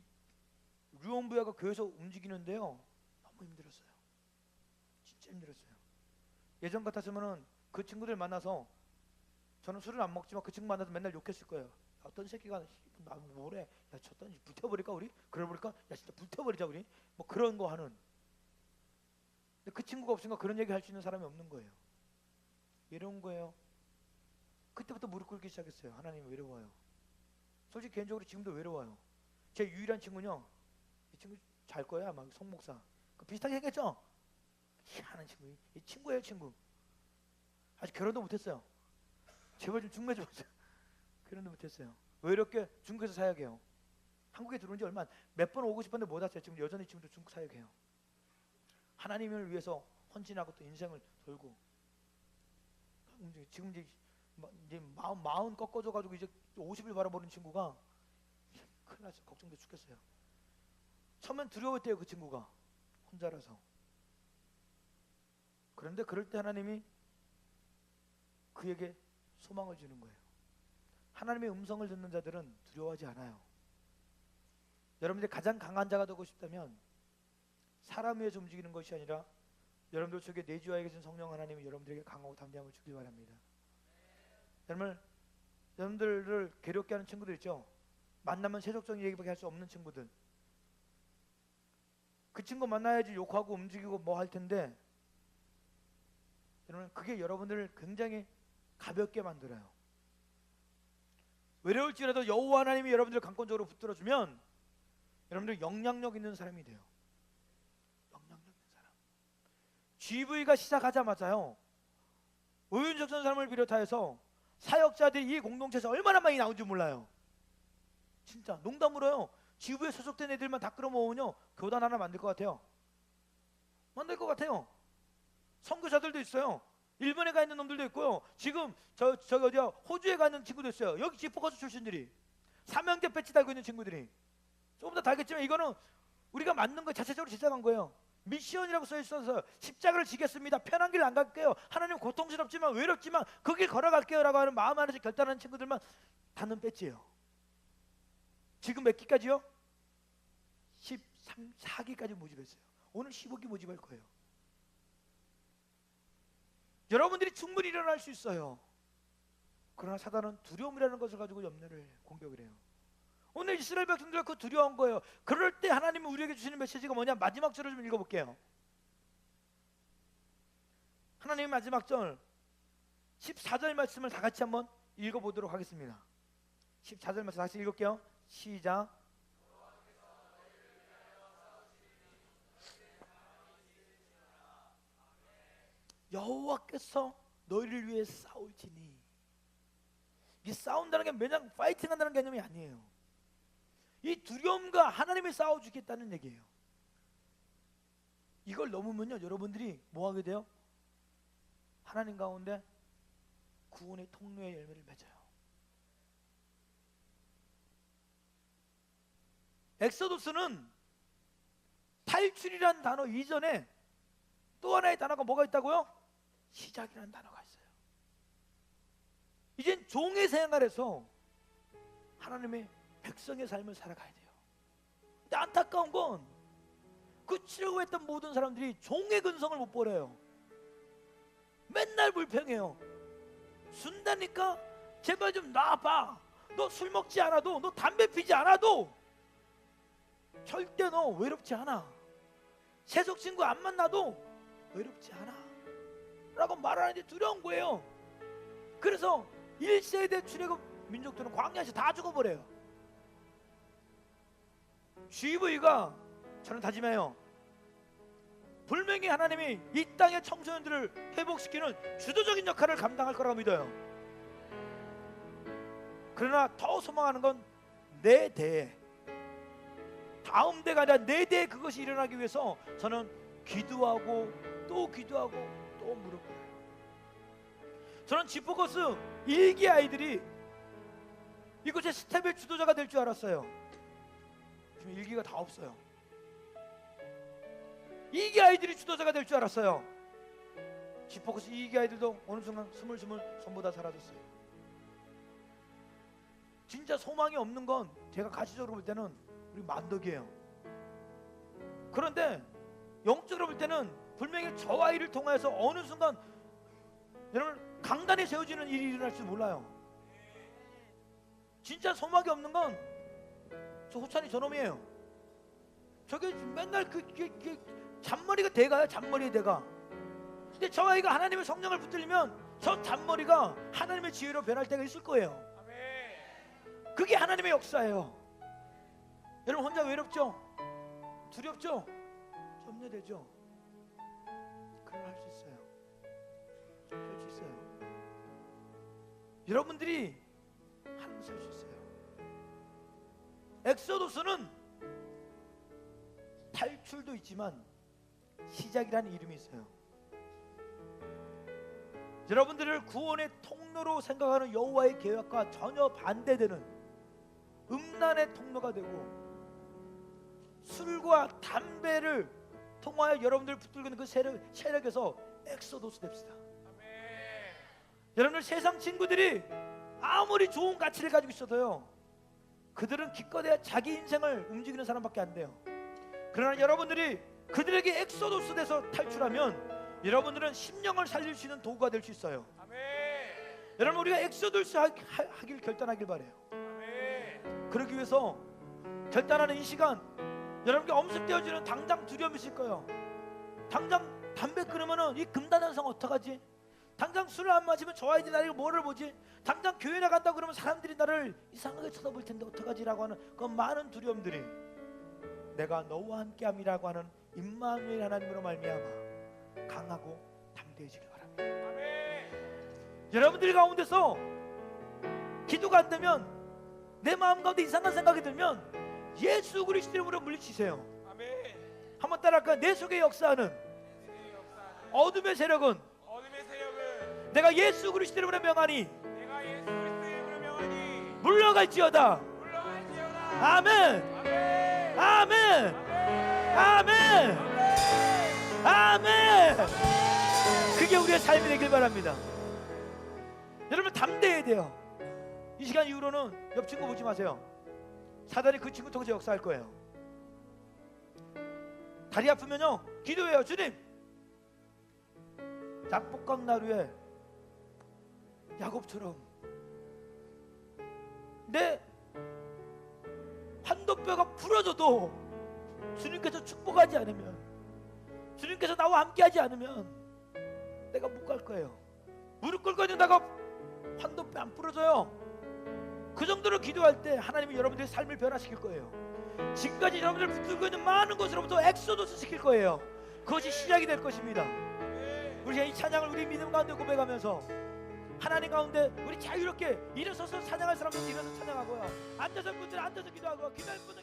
류원부야가 교회에서 움직이는데요, 너무 힘들었어요. 진짜 힘들었어요. 예전 같았으면은 그 친구들 만나서, 저는 술을 안 먹지만 그 친구 만나서 맨날 욕했을 거예요. 어떤 새끼가 나 뭐래? 야, 저딴 불태워버릴까 우리? 그래버릴까? 야, 진짜 불태워버리자 우리? 뭐 그런 거 하는. 근데 그 친구가 없으니까 그런 얘기 할 수 있는 사람이 없는 거예요. 외로운 거예요. 그때부터 무릎 꿇기 시작했어요. 하나님 외로워요. 솔직히 개인적으로 지금도 외로워요. 제 유일한 친구는요, 이 친구 잘 거야, 막 송목사. 그 비슷하게 생겼죠? 희한한 친구. 이 친구예요, 친구. 아직 결혼도 못했어요. 제발 좀 중매 좀 하세요. 결혼도 못했어요. 외롭게 중국에서 사역해요. 한국에 들어온 지 얼마 몇 번 오고 싶었는데 못 왔어요. 지금 여전히 지금도 중국 사역해요. 하나님을 위해서 헌신하고 또 인생을 돌고. 지금 이제 마흔 꺾어져가지고 이제 50을 바라보는 친구가 큰일 났어요. 걱정돼 죽겠어요. 처음엔 두려웠대요, 그 친구가. 혼자라서. 그런데 그럴 때 하나님이 그에게 소망을 주는 거예요. 하나님의 음성을 듣는 자들은 두려워하지 않아요. 여러분들이 가장 강한 자가 되고 싶다면 사람 위에서 움직이는 것이 아니라 여러분들 속에 내주하에 계신 성령 하나님이 여러분들에게 강하고 담대함을 주길 바랍니다. 여러분들을 괴롭게 하는 친구들 있죠? 만나면 세속적인 얘기밖에 할 수 없는 친구들. 그 친구 만나야지 욕하고 움직이고 뭐 할 텐데, 여러분 그게 여러분들을 굉장히 가볍게 만들어요. 외로울지라도 여호와 하나님이 여러분들을 강권적으로 붙들어주면 여러분들 영향력 있는 사람이 돼요. 영향력 있는 사람. GV가 시작하자마자요, 오윤석 선사님을 비롯하여서 사역자들이 이 공동체에서 얼마나 많이 나온지 몰라요. 진짜 농담으로요, GV에 소속된 애들만 다 끌어모으면요 교단 하나 만들 것 같아요. 만들 것 같아요. 선교사들도 있어요. 일본에 가 있는 놈들도 있고요. 지금 저기 어디야, 호주에 가 있는 친구도 있어요. 여기 지포커스 출신들이, 사명제 배지 달고 있는 친구들이. 조금 더 달겠지만 이거는 우리가 만든 거 자체적으로 제작한 거예요. 미션이라고 써 있어서 십자가를 지겠습니다. 편한 길 안 갈게요. 하나님 고통스럽지만 외롭지만 그 길 걸어갈게요 라고 하는 마음 안에서 결단하는 친구들만 받는 배지예요. 지금 몇 기까지요? 14기까지 모집했어요. 오늘 15기 모집할 거예요. 여러분들이 충분히 일어날 수 있어요. 그러나 사단은 두려움이라는 것을 가지고 염려를 공격을 해요. 오늘 이스라엘 백성들 그 두려운 거예요. 그럴 때 하나님이 우리에게 주시는 메시지가 뭐냐? 마지막 절을 좀 읽어볼게요. 하나님의 마지막 절 14절 말씀을 다 같이 한번 읽어보도록 하겠습니다. 14절 말씀 다시 읽을게요. 시작. 여호와께서 너희를 위해 싸울지니. 이 싸운다는 게 그냥 파이팅한다는 개념이 아니에요. 이 두려움과 하나님이 싸워주겠다는 얘기예요. 이걸 넘으면요, 여러분들이 뭐 하게 돼요? 하나님 가운데 구원의 통로의 열매를 맺어요. 엑소도스는 탈출이라는 단어 이전에 또 하나의 단어가 뭐가 있다고요? 시작이라는 단어가 있어요. 이젠 종의 생활에서 하나님의 백성의 삶을 살아가야 돼요. 근데 안타까운 건 그 치려고 했던 모든 사람들이 종의 근성을 못 버려요. 맨날 불평해요. 순다니까 제발 좀 놔봐. 너 술 먹지 않아도, 너 담배 피지 않아도 절대 너 외롭지 않아. 세속 친구 안 만나도 외롭지 않아 라고 말하는데 두려운 거예요. 그래서 1세대 출애굽 민족들은 광야에서 다 죽어버려요. GV가 저는 다짐해요. 분명히 하나님이 이 땅의 청소년들을 회복시키는 주도적인 역할을 감당할 거라고 믿어요. 그러나 더 소망하는 건 내 대에, 다음 대가 아니라 내 대에 그것이 일어나기 위해서 저는 기도하고 또 기도하고 또 무릎 꿇어요. 저는 지포커스 일기 아이들이 이곳의 스텝의 주도자가 될 줄 알았어요. 지금 일기가 다 없어요. 이기 아이들이 주도자가 될 줄 알았어요. 지포커스 이기 아이들도 어느 순간 스물스물 전부 다 사라졌어요. 진짜 소망이 없는 건 제가 가시적으로 볼 때는 우리 만덕이에요. 그런데 영적으로 볼 때는 분명히 저 아이를 통해서 어느 순간 여러분 강단에 세워지는 일이 일어날지 몰라요. 진짜 소망이 없는 건 저 호찬이 저놈이에요. 저게 맨날 그 잔머리가 대가요. 잔머리의 대가. 근데 저 아이가 하나님의 성령을 붙들리면 저 잔머리가 하나님의 지혜로 변할 때가 있을 거예요. 그게 하나님의 역사예요. 여러분 혼자 외롭죠? 두렵죠? 염려되죠? 그걸 할 수 있어요. 할 수 있어요. 여러분들이 하는 것을 할 수 있어요. 엑소도스는 탈출도 있지만 시작이라는 이름이 있어요. 여러분들을 구원의 통로로 생각하는 여호와의 계획과 전혀 반대되는 음란의 통로가 되고 술과 담배를 통하여 여러분들을 붙들고 있는 그 세력에서 엑소도스 됩시다. 여러분들 세상 친구들이 아무리 좋은 가치를 가지고 있어도요, 그들은 기껏해야 자기 인생을 움직이는 사람밖에 안 돼요. 그러나 여러분들이 그들에게 엑소도스 돼서 탈출하면 여러분들은 심령을 살릴 수 있는 도구가 될 수 있어요. 여러분 우리가 엑소도스 하길 결단하길 바래요. 그러기 위해서 결단하는 이 시간, 여러분께 엄습되어지는 당장 두려움이 있을 거예요. 당장 담배 끊으면은 이 금단현상 어떡하지? 당장 술을 안 마시면 저 아이들이 나를 뭐를 보지? 당장 교회 나간다 그러면 사람들이 나를 이상하게 쳐다볼 텐데 어떡하지라고 하는 그 많은 두려움들이 내가 너와 함께함이라고 하는 임마누엘 하나님으로 말미암아 강하고 담대해지길 바랍니다. 여러분들 가운데서 기도가 안 되면, 내 마음 가운데 이상한 생각이 들면 예수 그리스도 이름으로 물리치세요. 한번 따라할까요? 내 속에 역사하는 어둠의 세력은 내가 예수 그리스도 이름으로 명하니 물러갈지어다. 아멘. 아멘. 아멘. 아멘. 그게 우리의 삶이 되길 바랍니다. 여러분 담대해야 돼요. 이 시간 이후로는 옆 친구 보지 마세요. 사단이 그 친구 통해서 역사할 거예요. 다리 아프면요 기도해요. 주님, 약복강 나루에 야곱처럼 내 환도뼈가 부러져도 주님께서 축복하지 않으면, 주님께서 나와 함께하지 않으면 내가 못 갈 거예요. 무릎 꿇고 있는다가 환도뼈 안 부러져요. 그 정도로 기도할 때 하나님이 여러분들의 삶을 변화시킬 거예요. 지금까지 여러분들 붙들고 있는 많은 것으로부터 엑소도스 시킬 거예요. 그것이 시작이 될 것입니다. 우리가 이 찬양을 우리 믿음 가운데 고백하면서 하나님 가운데 우리 자유롭게 일어서서 찬양할 사람들은 일어서 찬양하고요. 앉아서 분들 앉아서 기도하고 기도할 분은